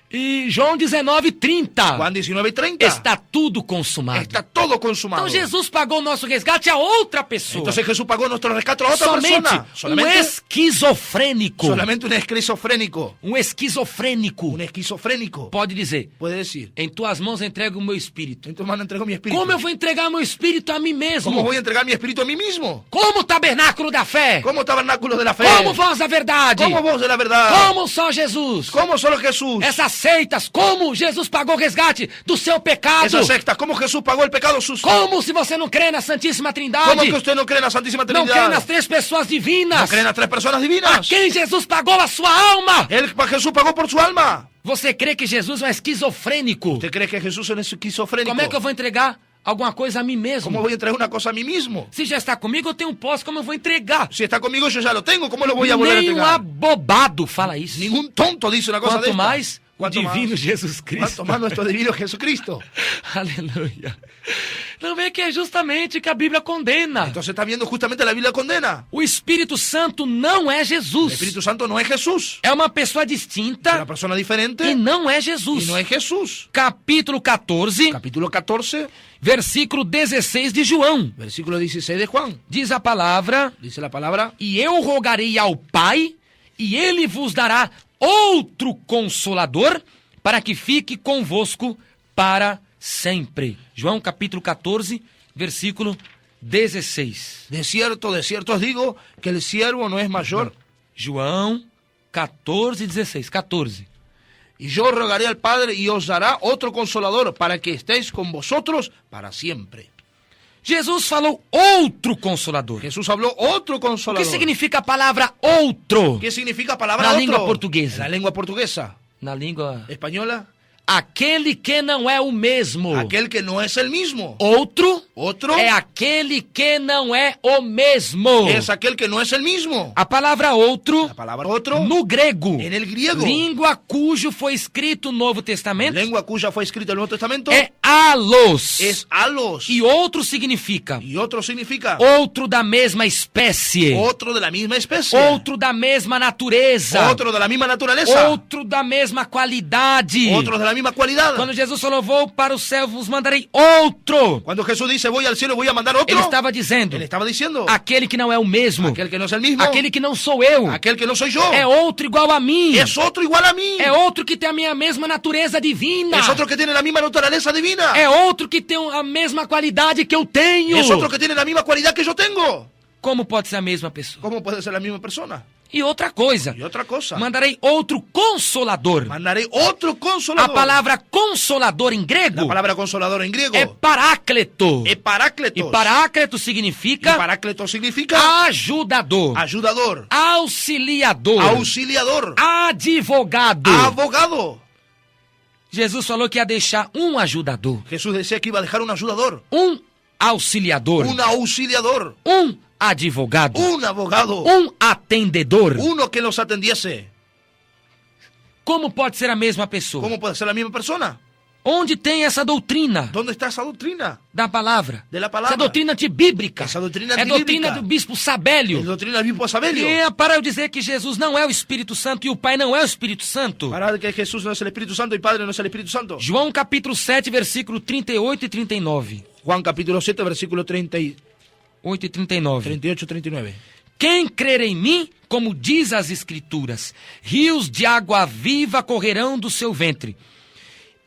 E João 19:30. Juan 19:30. Está tudo consumado. Está todo consumado. Então Jesus pagou o nosso resgate a outra pessoa. Entonces Jesús pagó nuestro rescate a otra Somente persona. um esquizofrênico. Solamente un esquizofrénico. Um esquizofrênico Un esquizofrénico pode dizer: puede decir: em tuas mãos entrego o meu espírito. en tus manos entrego mi espíritu. Como eu vou entregar meu espírito a mim mesmo? ¿Cómo voy a entregar mi espíritu a mí mismo? Como tabernáculo da fé? Como tabernáculo de la fe. Como voz da verdade? Como voz de la verdad. Como só Jesus? Como solo Jesús. Essas seitas, como Jesus pagou o resgate do seu pecado? Esas sectas, como Jesús pagó el pecado sus. Como se você não crê na Santíssima Trindade? ¿Cómo que usted no cree en la Santísima Não Trinidad? crê nas três pessoas divinas? No cree en las tres personas A divinas. quem Jesus pagou a sua alma? Jesús pagó por su alma. Você crê que Jesus é um esquizofrênico? ¿Usted cree que Jesús es esquizofrénico? Como é que eu vou entregar alguma coisa a mim mesmo? ¿Cómo voy a entregar una cosa a mí mismo? Se já está comigo, eu tenho posse, como eu vou entregar? Si está conmigo, yo ya lo tengo. ¿Cómo lo voy a volver a Nem um entregar? abobado fala isso. Ningún tonto dice una cosa de Quanto esta. mais o Cuanto divino más, Jesus Cristo. cuanto más nuestro divino Jesucristo. Aleluia. Não vê que é justamente que a Bíblia condena. Entonces está viendo justamente la Biblia condena. O Espírito Santo não é El Jesus. Espíritu Santo no es Jesús. É uma pessoa Es distinta una persona diferente e não é y Jesus. no es Jesús. Capítulo 14, Capítulo 14, versículo 16 de João. versículo 16 de Juan. Diz a palavra: Dice la palabra: E eu rogarei ao Pai, e ele vos dará outro consolador, para que fique convosco para sempre. João capítulo 14, versículo 16. de cierto os digo que el siervo no es mayor. João 14, 16. 14. Y yo rogaré al Padre y os dará otro consolador para que estéis con vosotros para siempre. Jesus falou outro consolador. Jesús habló otro O que consolador. significa a palavra outro? ¿Qué significa la palabra Na otro? língua portuguesa. En la lengua portuguesa. Na língua... Española. Aquele que não é o mesmo. Aquel que no es el mismo. Outro Otro é aquele que não é o mesmo. es aquel que no es el mismo. A palavra outro, La palabra otro, no grego, en el griego, língua cujo foi escrito o Novo Testamento, lengua cuya fue escrito el Nuevo Testamento, é alos. es alos. E outro significa Y otro significa outro da mesma espécie, otro de la misma especie. outro da mesma natureza, Otro de la misma naturaleza. outro da mesma qualidade. Otro de la misma cualidad. Quando Jesus falou, vou para o céu, vos mandarei outro, Cuando Jesús dice voy al cielo, voy a mandar otro, ele estava dizendo, él estaba diciendo aquele que não é o mesmo, aquel que no es el mismo, aquele que não sou eu, aquel que no soy yo, é outro igual a mim, es otro igual a mí, é outro que tem a minha mesma natureza divina, es otro que tiene la misma naturaleza divina, é outro que tem a mesma qualidade que eu tenho. es otro que tiene la misma cualidad que yo tengo. Como pode ser a mesma pessoa? ¿Cómo puede ser la misma persona? E outra coisa, Y otra cosa, mandarei outro consolador. mandaré otro A consolador. palavra consolador em La grego palabra consolador en griego é parácleto. es E parácletos. parácleto Y significa parácleto significa ajudador, ayudador, auxiliador, auxiliador, advogado. abogado. Jesus falou que ia deixar um ajudador, Jesús decía que iba a dejar un ayudador, um auxiliador, un auxiliador, um advogado, un abogado, um atendedor. uno que los atendiese. Como pode ser a mesma pessoa? ¿Cómo puede ser la misma persona? Onde tem essa doutrina ¿Dónde está esa doctrina? da palavra? De la Essa palabra. doutrina antibíblica. Esa doctrina É a doutrina antibíblica. do bispo Es Sabélio. doctrina del mismo Sabelio. E é para eu dizer que Jesus não é o Espírito Santo e o Pai não é o Espírito Santo. Para que Jesús no es el Espíritu Santo y Padre no es el Espíritu Santo. João capítulo 7, versículo 38 e 39. Juan capítulo 7, versículo 8 e 39. 38 y 39. Quem crer em mim, como diz as Escrituras, rios de água viva correrão do seu ventre.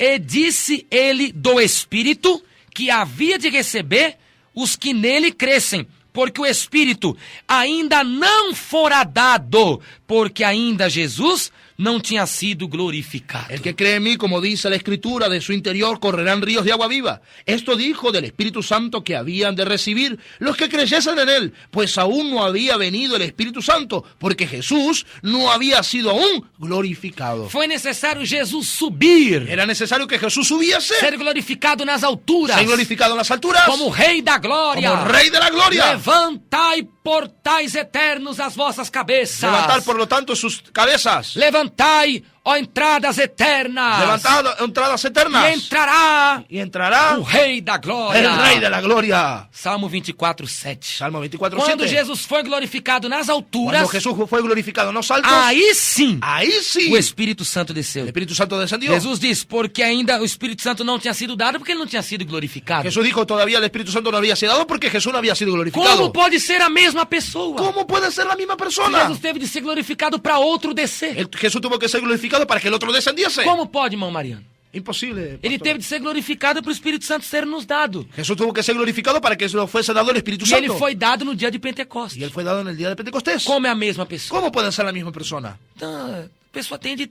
E disse ele do Espírito que havia de receber os que nele crescem, porque o Espírito ainda não fora dado, porque ainda Jesus não tinha sido glorificado. El que cree en mí, como dice la Escritura, de su interior correrán ríos de agua viva. Esto dijo del Espíritu Santo que habían de recibir los que creyesen en él, pues aún no había venido el Espíritu Santo, porque Jesús no había sido aún glorificado. Foi necessário Jesus subir, Era necesario que Jesús subiese, ser glorificado nas alturas, ser glorificado en las alturas, como Rei da Glória. como Rey de la Gloria. Levantai portais eternos as vossas cabeças. Levantar, por lo tanto, sus cabezas. Levantai, ó entradas eternas. Levantar entradas eternas. E entrará Y entrará o Rei da Glória. el Rey de la Gloria. Salmo 24, 7. Salmo 24, Quando 7. Jesus foi glorificado nas alturas, Cuando Jesús fue glorificado en los altos, aí sim ahí sí o Espírito Santo desceu. el Espíritu Santo descendió. Jesus diz, porque ainda o Espírito Santo não tinha sido dado, porque ele não tinha sido glorificado. Jesús dijo todavía el Espíritu Santo no había sido dado porque Jesús no había sido glorificado. Como pode ser a mesma pessoa? ¿Cómo puede ser la misma persona? Jesus teve de ser glorificado para outro descer. Jesús tuvo que ser glorificado para que el otro descendiese. Como pode, irmão Mariano? Imposible. Ele pastor. teve de ser glorificado para o Espírito Santo ser nos dado. Jesús tuvo que ser glorificado para que se lo fuese dado el Espíritu E ele Santo. foi dado no dia de Y Pentecostes. él fue dado en el día de Pentecostés. Como é a mesma pessoa? ¿Cómo puede ser la misma persona? Então, a pessoa tem de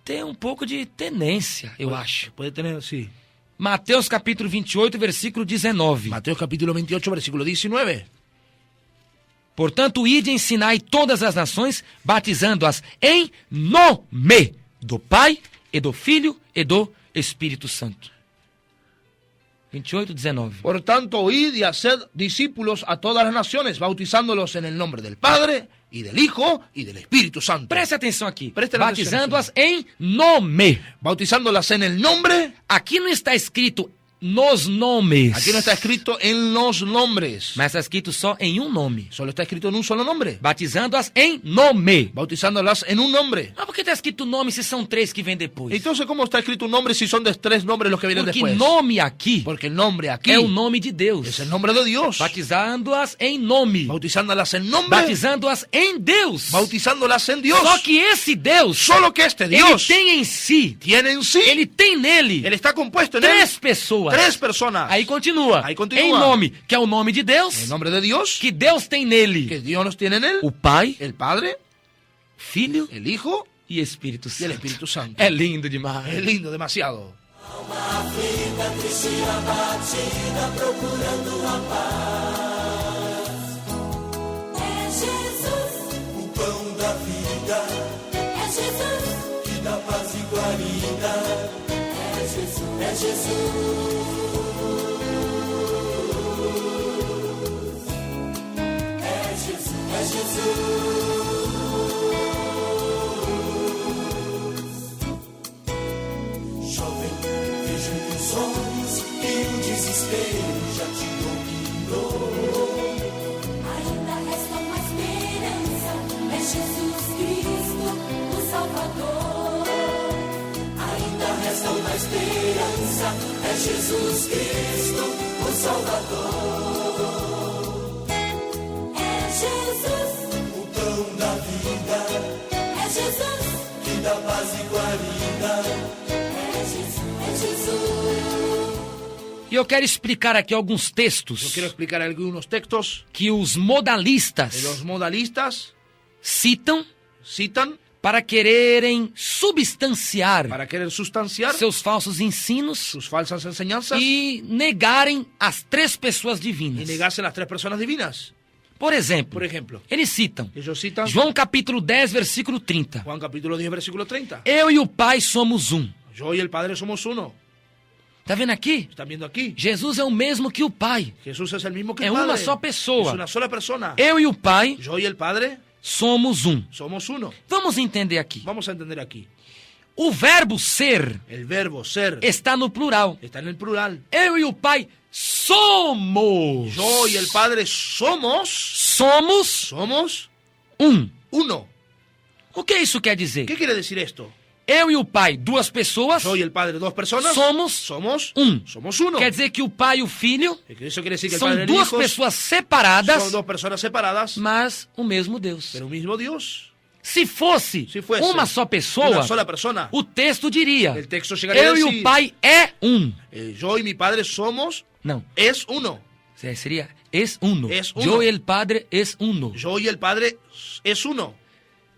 ter um pouco de tenência, eu acho. Puede tener, sí. Mateus capítulo 28, versículo 19. Mateo capítulo 28, versículo 19. Portanto, ide e ensinai todas as nações, batizando-as em nome do Pai, e do Filho, e do Espírito Santo. 28, 19. Por tanto, id y haced discípulos a todas las naciones, bautizándolos en el nombre del Padre, y del Hijo, y del Espíritu Santo. Preste atenção aqui. Preste atenção. Batizando-as em nome. Bautizándolas en el nombre. Aqui não está escrito nos nomes. Aquí no está escrito en los nombres. Mas está escrito só em um nome. Solo está escrito en un solo nombre. Batizando-as em nome. Bautizándolas en un nombre. Mas por que está escrito nome se são três que vêm depois? Entonces, ¿cómo está escrito un nombre si son de tres nombres los que vienen Porque después? nome aqui Porque el nombre aquí é o nome de Deus. es el nombre de Dios. Batizando-as em nome. Bautizándolas en nombre. Batizando-as em Deus. Bautizándolas en Dios. Só que esse Deus, Solo que este ele Dios tem em si, tiene en sí, ele tem nele él está compuesto en él, três pessoas. tres personas. Aí continua. Aí continua. Em nome, que é o nome de El Deus, nombre de Dios, que Deus tem nele que Dios nos tiene en él, o Pai, el Padre, Filho el Hijo e Espírito y el Santo. Espíritu Santo. É lindo demais. Es lindo, demasiado. É Jesus, O pão da vida é Jesus, que dá paz e guarida. é Jesus, É Jesus. É Jesus. É Jesus. Jovem, vejo em teus olhos que o desespero já te dominou. ainda resta uma esperança, é Jesus Cristo, o Salvador. Ainda resta uma esperança, é Jesus Cristo, o Salvador. É Jesus, O pão da vida é Jesus, que dá paz e guarida. é Jesus, é Jesus. E eu quero explicar aqui alguns Yo textos quiero explicar algunos textos que os de modalistas los modalistas citam citan para quererem substanciar para querer sustanciar seus falsos ensinos sus falsas enseñanzas e negarem as três pessoas y divinas. negarse las tres personas divinas. Por exemplo, Por ejemplo, eles citam ellos citan João capítulo 10, versículo 30. Juan capítulo 10, versículo 30. Eu e o Pai somos um. Yo y el Padre somos uno. Tá vendo aqui? ¿Están viendo aquí? Jesus é o mesmo que o Pai. Jesús es el mismo que É el Padre. uma só pessoa. Es una sola persona. Eu e o Pai Yo y el Padre somos um. somos uno. Vamos entender aqui. Vamos a entender aquí. O verbo ser El verbo ser está no plural. está en el plural. Eu e o Pai somos. Yo y el Padre somos Somos um. uno. O que isso quer dizer? ¿Qué quiere decir esto? Eu e o Pai, duas pessoas, Yo y el Padre, dos personas. somos Somos um. uno. Quer dizer que o Pai e o Filho Eso quiere decir que el são Padre y el duas Hijo pessoas separadas, son dos personas separadas, mas o mesmo Deus. pero un mismo Dios. Se fosse Se fuese uma só pessoa, una sola persona, o texto diria: el texto llegaría a eu e decir, o Pai é um. Yo y mi Padre somos, Não, es uno. seria es uno. Es uno. Eu e o Padre es uno. Yo y el Padre es uno.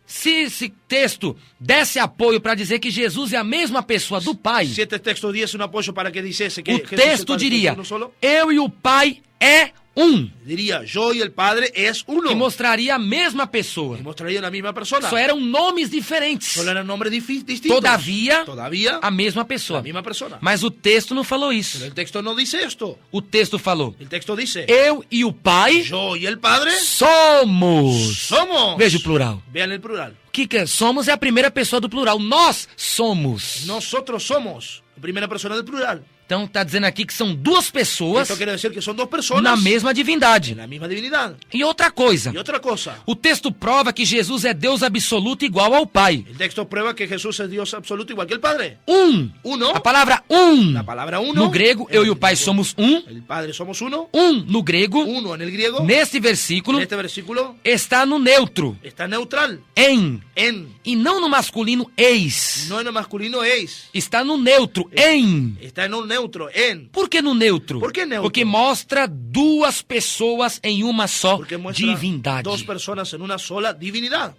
Se esse texto desse apoio para dizer que Jesus é a mesma pessoa do Pai, Si este texto diese un apoyo para que dijese que o Jesús y el texto Padre diria: es uno solo, eu e o Pai é um. diría yo y el Padre es uno. Que mostraria a mesma pessoa. Y mostraría la misma persona. Só eram nomes diferentes. Solo eran nombres distintos. Todavía, Todavía, a mesma la pessoa. misma persona. Mas o texto não falou Pero isso. el texto no dice esto. O texto falou: El texto dice, eu e o Pai yo y el Padre somos. somos. Veja o plural. Vean el plural. O que é? Somos é a primeira pessoa do plural. Nós somos. Nosotros somos. Primera persona del plural. Então está dizendo aqui que são duas pessoas Esto quiere decir que son dos personas na mesma divindade. en la misma divinidad. E outra coisa, Y otra cosa, o texto prova que Jesus é Deus absoluto igual ao Pai. el texto prueba que Jesús es Dios absoluto igual que el Padre. Uno. A palavra La palabra uno. no grego, eu e o Pai somos um. El Padre somos uno. No grego, Uno en el griego. neste versículo, En este versículo está no neutro, está neutral. em, En. e não no masculino eis. No en el masculino es. Está no neutro, em. Está en un neutro. En. Por que no neutro? Por que neutro? Porque mostra duas pessoas em uma só Porque muestra divindade. dos personas en una sola divinidad.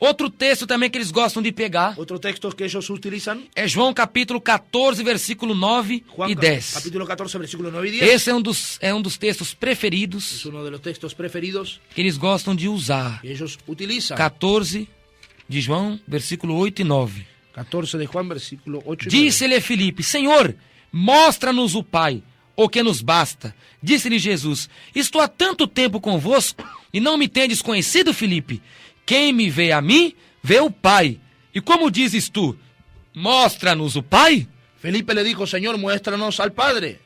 Outro texto também que eles gostam de pegar Otro texto que ellos utilizan. é João capítulo 14, versículo 9 Juan e 10. capítulo 14, versículo 9 y 10. Esse é um dos textos Es preferidos uno de los textos preferidos que eles gostam de usar. que ellos utilizan. 14 de João, versículo 8 e 9. 14 de Juan, versículo 8 y 9. Disse-lhe a Filipe: Senhor, mostra-nos o Pai, o que nos basta. Disse-lhe Jesus: Estou há tanto tempo convosco e não me tendes conhecido, Filipe? Quem me vê a mim, vê o Pai. E como dizes tu, mostra-nos o Pai? Felipe le dijo, Señor, muéstranos al Padre,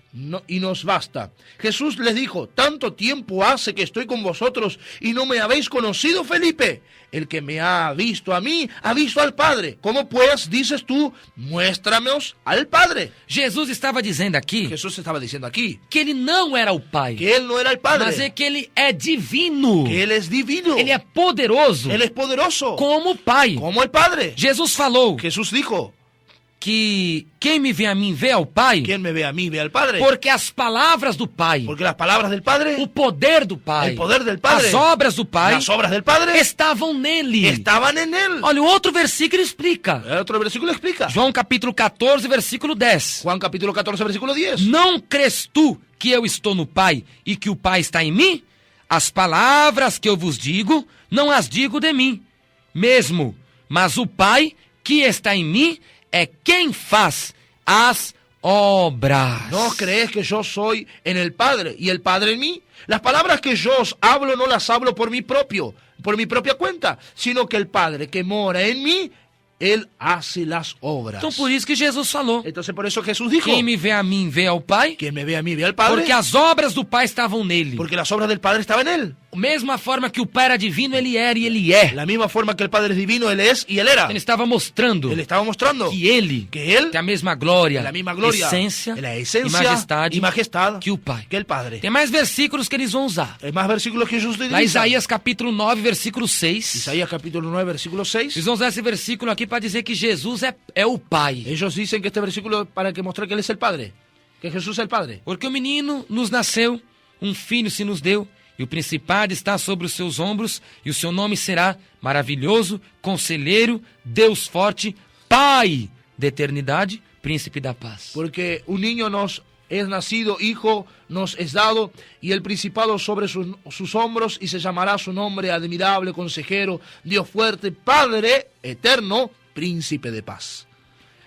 y nos basta. Jesús les dijo, tanto tiempo hace que estoy con vosotros y no me habéis conocido, Felipe. El que me ha visto a mí, ha visto al Padre. ¿Cómo pues dices tú, muéstranos al Padre? Jesus estava dizendo aqui Jesús estaba diciendo aquí que ele não era o Pai, que Él no era el Padre, mas é que ele é divino. que Él es divino, Ele é poderoso, Él es poderoso, como o Pai. como el Padre. Jesus falou Jesús dijo, que quem me vê a mim vê ao Pai, ¿quién me ve a mí, ve al Padre? porque as palavras do Pai, Porque las palabras del Padre, o poder do Pai, el poder del Padre, as obras do Pai las obras del Padre, estavam nele. estaban en Él. Olha, o outro versículo explica. El otro versículo explica. João capítulo 14, versículo 10. Juan capítulo 14, versículo 10. Não crês tu que eu estou no Pai e que o Pai está em mim? As palavras que eu vos digo, não as digo de mim mesmo, mas o Pai que está em mim é quem faz as obras. ¿No crees que yo soy en el Padre y el Padre en mí? Las palabras que yo os hablo no las hablo por mi propia cuenta, sino que el Padre que mora en mí, Él hace las obras. Então por isso que Jesus falou: Entonces por eso Jesús dijo, quem me vê a mim vê ao Pai, quien me ve a mí ve al Padre, porque as obras do Pai estavam nele. porque las obras del Padre estaban en Él. Mesma forma que o Pai era divino, ele era e ele é. La misma forma que el Padre es divino, Él es y Él era. Ele estava mostrando Él estaba mostrando que ele que Él tem a mesma glória, la misma gloria, essência, la e esencia majestade y majestad que o Pai. que el Padre. Tem mais versículos que eles vão usar. Hay más versículos que ellos utilizan. Lá Isaías capítulo 9, versículo 6. Isaías capítulo 9, versículo 6. Eles vão usar esse versículo aqui para dizer que Jesus é o Pai. Ellos dicen que este versículo es para que mostrar que Él es el Padre, que Jesús es el Padre. Porque o menino nos nasceu, filho se nos deu, e o principado está sobre os seus ombros, e o seu nome será Maravilhoso, Conselheiro, Deus Forte, Pai da Eternidade, Príncipe da Paz. Porque un niño nos es nacido, hijo nos es dado, y el principado sobre sus hombros, y se llamará su nombre admirable, consejero, Dios fuerte, Padre eterno, príncipe de paz.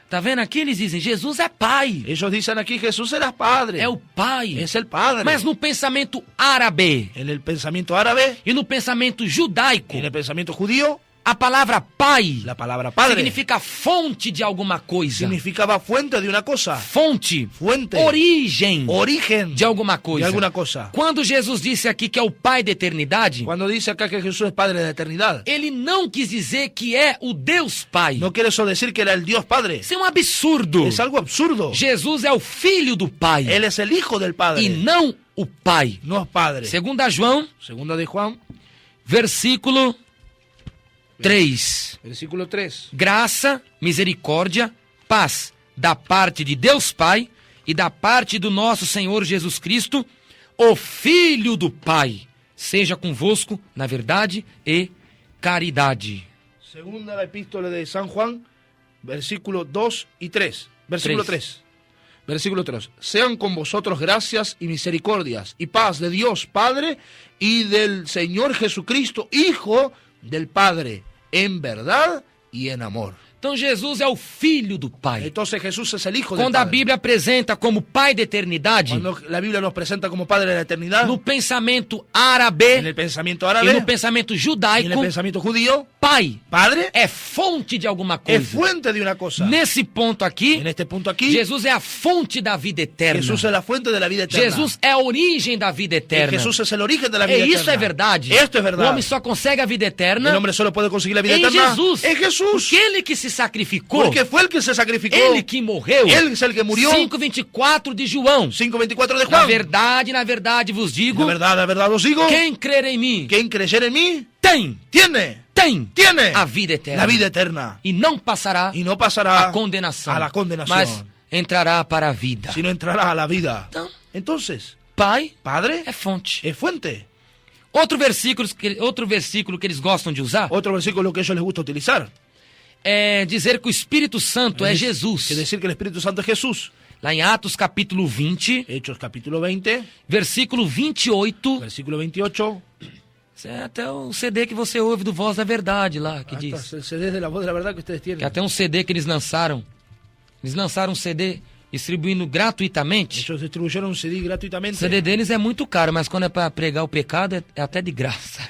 Tá vendo aqui? Eles dizem, Jesus é Pai. Ellos dicen aquí, Jesús era Padre. É o Pai. Es el Padre. Mas no pensamento árabe En el pensamiento árabe, e no pensamento judaico, en el pensamiento judío, a palavra Pai la palabra Padre significa fonte de alguma coisa. significaba fuente de una cosa, Fonte, fuente, origem origen de alguma coisa. de alguna cosa. Quando Jesus disse aqui que é o Pai da eternidade, Cuando dice acá que Jesús es Padre de la eternidad, ele não quis dizer que é o Deus Pai. no quiere eso decir que era el Dios Padre. Isso é um absurdo. Es algo absurdo. Jesus é o Filho do Pai Él es el Hijo del Padre, e não o Pai. no es Padre. Segundo João, Segunda de Juan, versículo 3. versículo 3. Graça, misericórdia, paz da parte de Deus Pai e da parte do nosso Senhor Jesus Cristo, o Filho do Pai, seja convosco na verdade e caridade. Segunda la epístola de San Juan, versículo 2 y 3. Versículo 3. Versículo 3. Sean con vosotros gracias y misericordias y paz de Dios Padre y del Señor Jesucristo, Hijo del Padre, en verdad y en amor. Então Jesus é o Filho do Pai. Entonces Jesús es el Hijo del Quando a Padre. Bíblia apresenta como Pai da eternidade, Cuando la Biblia nos presenta como Padre de la eternidad, no pensamento en árabe el pensamiento e árabe, no pensamento y en el judaico, pensamiento judío, Pai Padre é fonte de alguma es coisa. fuente de una cosa. Nesse ponto aqui, En este punto aquí, Jesus é a fonte da vida eterna. Jesús es la fuente de la vida eterna. Jesus é a origem da vida Y eterna. Jesús es el origen de la E vida isso eterna. é verdade. Esto es O verdad. homem só consegue a vida eterna El hombre solo puede conseguir la vida em eterna Jesus. en Jesús. Porque ele que se sacrificou, Porque fue el que se sacrificó. ele que morreu. Él es el que murió. 5:24 de João. 5:24 de Na Juan. verdade vos digo, La verdad os digo. quem crer em mim Quien creyere en mí, tem tiene a vida eterna. la vida eterna. E não passará Y no pasará a condenação, a la condenación, mas entrará para a vida. sino entrará a la vida. Então, Entonces, Pai Padre é fonte. es fuente. Outro versículo que eles gostam de usar Otro versículo que a ellos les gusta utilizar. é dizer que o Espírito Santo é Jesus. Que decir que el Espíritu Santo es Jesús. Lá em Atos capítulo 20, Hechos capítulo 20, versículo 28. versículo 28. Isso é até o CD que você ouve do Voz da Verdade lá, que diz. Hasta el CD de la voz de la verdad que ustedes Que tienen. até um CD que eles lançaram. Eles lançaram um CD distribuindo gratuitamente. Ellos distribuyeron un CD O gratuitamente. CD deles é muito caro, mas quando é para pregar o pecado é até de graça.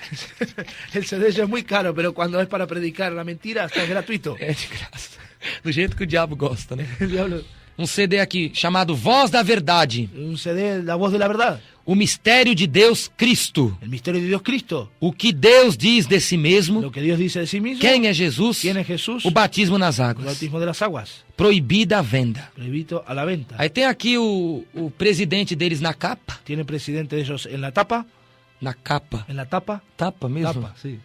El CD ya es muy caro, pero cuando es para predicar la mentira, está gratuito. É de graça. Do jeito que o diabo gosta, né? El diablo, Um CD aqui chamado Voz da Verdade. un CD, la voz de la verdad. O mistério de Deus Cristo. El misterio de Dios Cristo. O que Deus diz de si mesmo. Lo que Dios dice de sí mismo. Quem é Jesus? ¿Quién es Jesús? O batismo nas El águas. bautismo de las aguas. Proibida a venda. Prohibido a la venta. Aí tem aqui o presidente deles na capa. Tiene presidente de ellos en la tapa. Na capa. En la tapa. Tapa mesmo. Tapa, sí.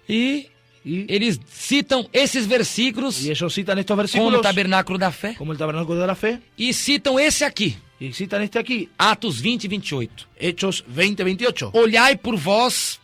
E Y eles citam esses versículos ellos citan estos como o versículos tabernáculo da fé. como el tabernáculo de la fe. E citam esse aqui. Y citan este aquí. Atos 20, 28. Hechos 20, 28. Olhai por vós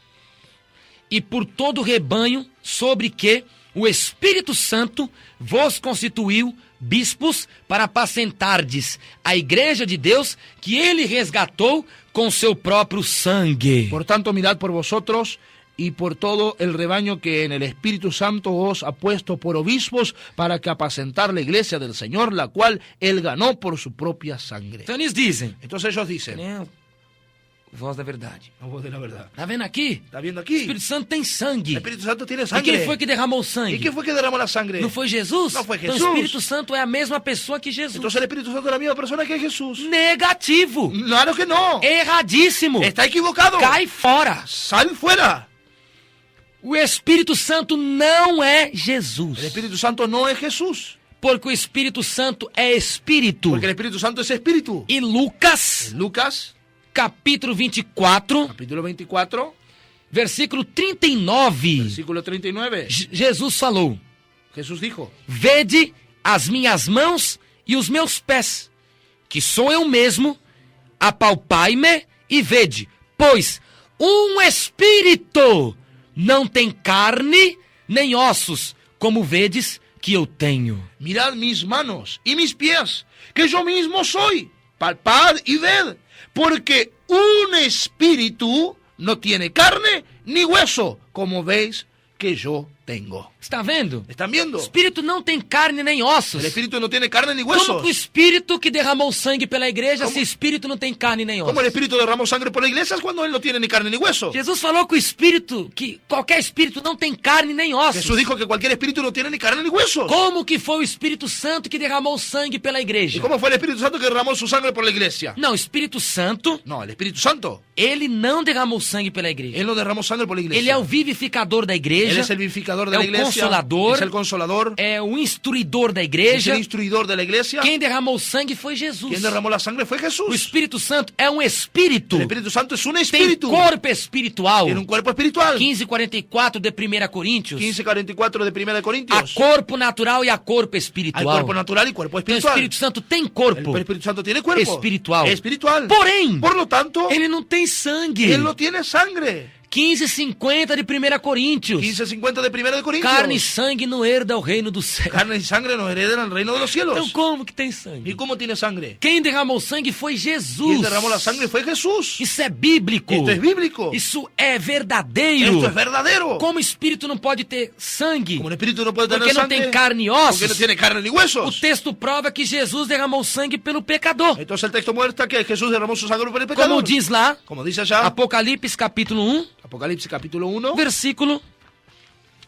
e por todo o rebanho sobre que o Espírito Santo vos constituiu bispos para apacentardes a igreja de Deus que ele resgatou com seu próprio sangue. Por tanto, mirad por vosotros y por todo el rebaño que en el Espíritu Santo os ha puesto por obispos para que apacentar la iglesia del Señor, la cual él ganó por su propia sangre. Então eles dizem, Entonces ellos dicen, né, voz da verdade. la voz de la verdad. Tá vendo aqui? ¿Está viendo O aquí? Espírito Santo tem sangue. El Espíritu Santo tiene E sangre. quem foi que derramou o sangue? ¿Y quién fue que derramó la sangre? Não foi Jesus? Não foi Então o Jesus. Espírito Santo é a mesma pessoa que Jesus. Entonces el Espíritu Santo es la misma persona que Jesús. Negativo. Claro que no. Erradíssimo. Está equivocado. Cai fora. Sal fuera. O Espírito Santo não é El Jesus. Espíritu Santo no es Jesús. Porque o Espírito Santo é Espírito. Porque el Espíritu Santo es Espíritu. E Lucas, En Lucas, capítulo 24, capítulo 24, versículo 39, versículo 39, Jesus falou: Jesús dijo, Vede as minhas mãos e os meus pés, que sou eu mesmo, apalpai-me e vede, pois um espírito, não tem carne nem ossos, como vedes que eu tenho. Mirad mis manos y mis pies, que yo mismo soy. Palpad y ved, porque un espíritu no tiene carne ni hueso, como veis que yo tengo. Está vendo? ¿Están viendo? O espírito não tem carne nem ossos. El espíritu no tiene carne ni Como que o huesos. espírito que derramou sangue pela igreja, Como- se espírito não tem carne nem ossos? Como el espíritu derramó sangre por la iglesia cuando él no tiene ni carne ni hueso. Jesus falou que o espírito, que qualquer espírito não tem carne nem ossos. Jesús dijo que cualquier espíritu no tiene ni carne ni huesos. Como que foi o Espírito Santo que derramou sangue pela ¿Y igreja? cómo fue el Espíritu Santo que derramó su sangre por la iglesia? Não, o Espírito Santo, No, el Espíritu Santo. ele não derramou sangue pela igreja. Él no derramó sangre por la iglesia. Ele é o vivificador da Él igreja, es el vivificador de é la o iglesia. consolador, Es el consolador. é o instruidor da Es igreja. el instruidor de la iglesia. Quem derramou sangue foi Jesus. Quien derramó la sangre fue O Jesús. Espírito Santo é um espírito. El Espíritu Santo es un Tem espíritu. corpo espiritual. Tiene un cuerpo espiritual. 15:44 de 1 Coríntios. 15:44 de 1 de Há Corintios. corpo natural e há corpo Hay espiritual. cuerpo natural y cuerpo Então o espiritual. Espírito Santo tem El corpo. Espíritu Santo tiene cuerpo. Espiritual. Espiritual. Porém, Por lo tanto, ele não tem sangue. él no tiene sangre. 15:50 de 1 Coríntios. 15:50 de 1 de Corintios. Carne e sangue não herda o reino do céu. Carne y sangre no heredan el reino de los Então cielos. como que tem sangue? ¿Y cómo tiene sangre? Quem derramou sangue foi Jesus. Quien derramó la sangre fue Jesús. Isso é bíblico. Esto es bíblico. Isso é verdadeiro. Esto es verdadero. Como o espírito não pode ter sangue, Como el espíritu no puede tener porque não sangre, tem carne e porque no ossos, tiene carne ni o huesos. texto prova que Jesus derramou sangue pelo pecador. Entonces el texto muestra que Jesús derramó su sangre por el Como pecador. diz lá, Como dice allá, Apocalipse capítulo 1, Apocalipsis capítulo 1, versículo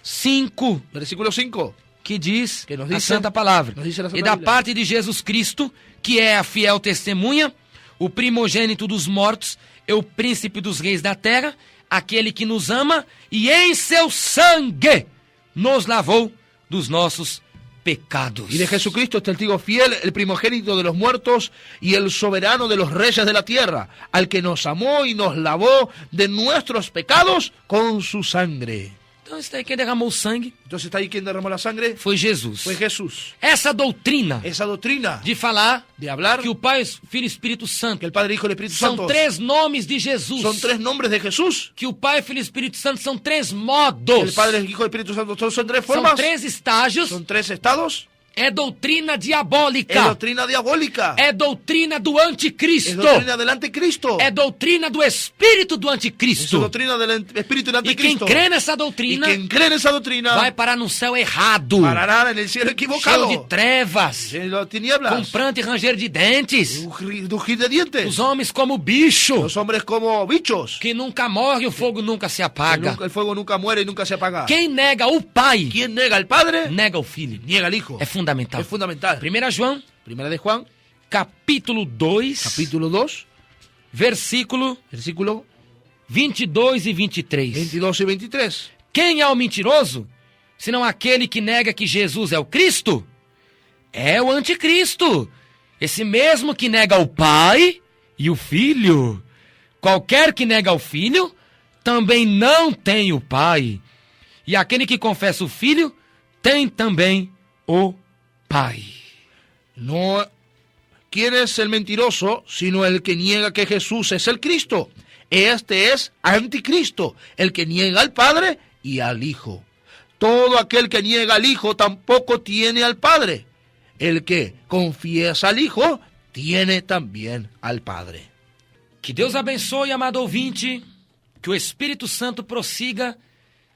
5, versículo 5. que diz Que nos a dice- santa palavra. nos dice a Santa E da Bíblia. parte de Jesus Cristo, que é a fiel testemunha, o primogênito dos mortos, é o príncipe dos reis da terra, aquele que nos ama e em seu sangue nos lavou dos nossos pecados. Y de Jesucristo, testigo fiel, el primogénito de los muertos y el soberano de los reyes de la tierra, al que nos amó y nos lavó de nuestros pecados con su sangre. Então isso daí, quem derramou sangue Entonces está ahí quien derramó la sangre, foi Jesus. fue Jesús. Essa doutrina Esa doctrina de falar de hablar que o Pai, Filho e Espírito Santo que el Padre, Hijo y el Espíritu são Santo 3 nomes de Jesus. son 3 nombres de Jesús. Que o Pai, Filho e Espírito Santo são 3 Que modos. el Padre, el Hijo y el Espíritu Santo son 3 São formas, 3 estágios. son 3 estados. É doutrina Es diabólica. doctrina diabólica. É doutrina do Es anticristo. doctrina del anticristo. É doutrina do espírito do Es anticristo. doctrina del espíritu del E quem anticristo. crê nessa Y doutrina quien cree en esa doctrina vai parar no céu errado. parará en el cielo Cheio equivocado. de trevas. En las tinieblas. Com pranto e ranger de dentes. Rugir de dientes. Os homens como bicho. Los hombres como bichos. Que nunca morre, o fogo nunca se Que apaga. nunca- el fuego nunca muere y nunca se apaga. Quem nega o Pai, Quien nega al Padre, nega o Filho. niega al Hijo. É fundamental. Es fundamental. 1 João, Primera de Juan, capítulo 2, capítulo 2, versículo versículo 22 e 23. 22 y 23. Quem é o mentiroso, senão aquele que nega que Jesus é o Cristo? É o anticristo, esse mesmo que nega o Pai e o Filho. Qualquer que nega o Filho, também não tem o Pai. E aquele que confessa o Filho, tem também o Pai. No, ¿quién es el mentiroso sino el que niega que Jesús es el Cristo? Este es anticristo, el que niega al Padre y al Hijo. Todo aquel que niega al Hijo tampoco tiene al Padre. El que confiesa al Hijo tiene también al Padre. Que Deus abençoe, amado ouvinte, que o Espírito Santo prossiga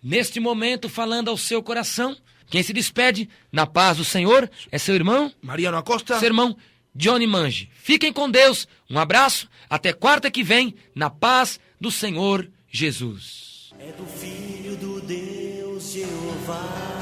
neste momento falando ao seu coração. Quem se despede na paz do Senhor é seu irmão, Mariano Acosta. seu irmão Johnny Mange. Fiquem com Deus, um abraço, até quarta que vem, na paz do Senhor Jesus. É do Filho do Deus Jeová.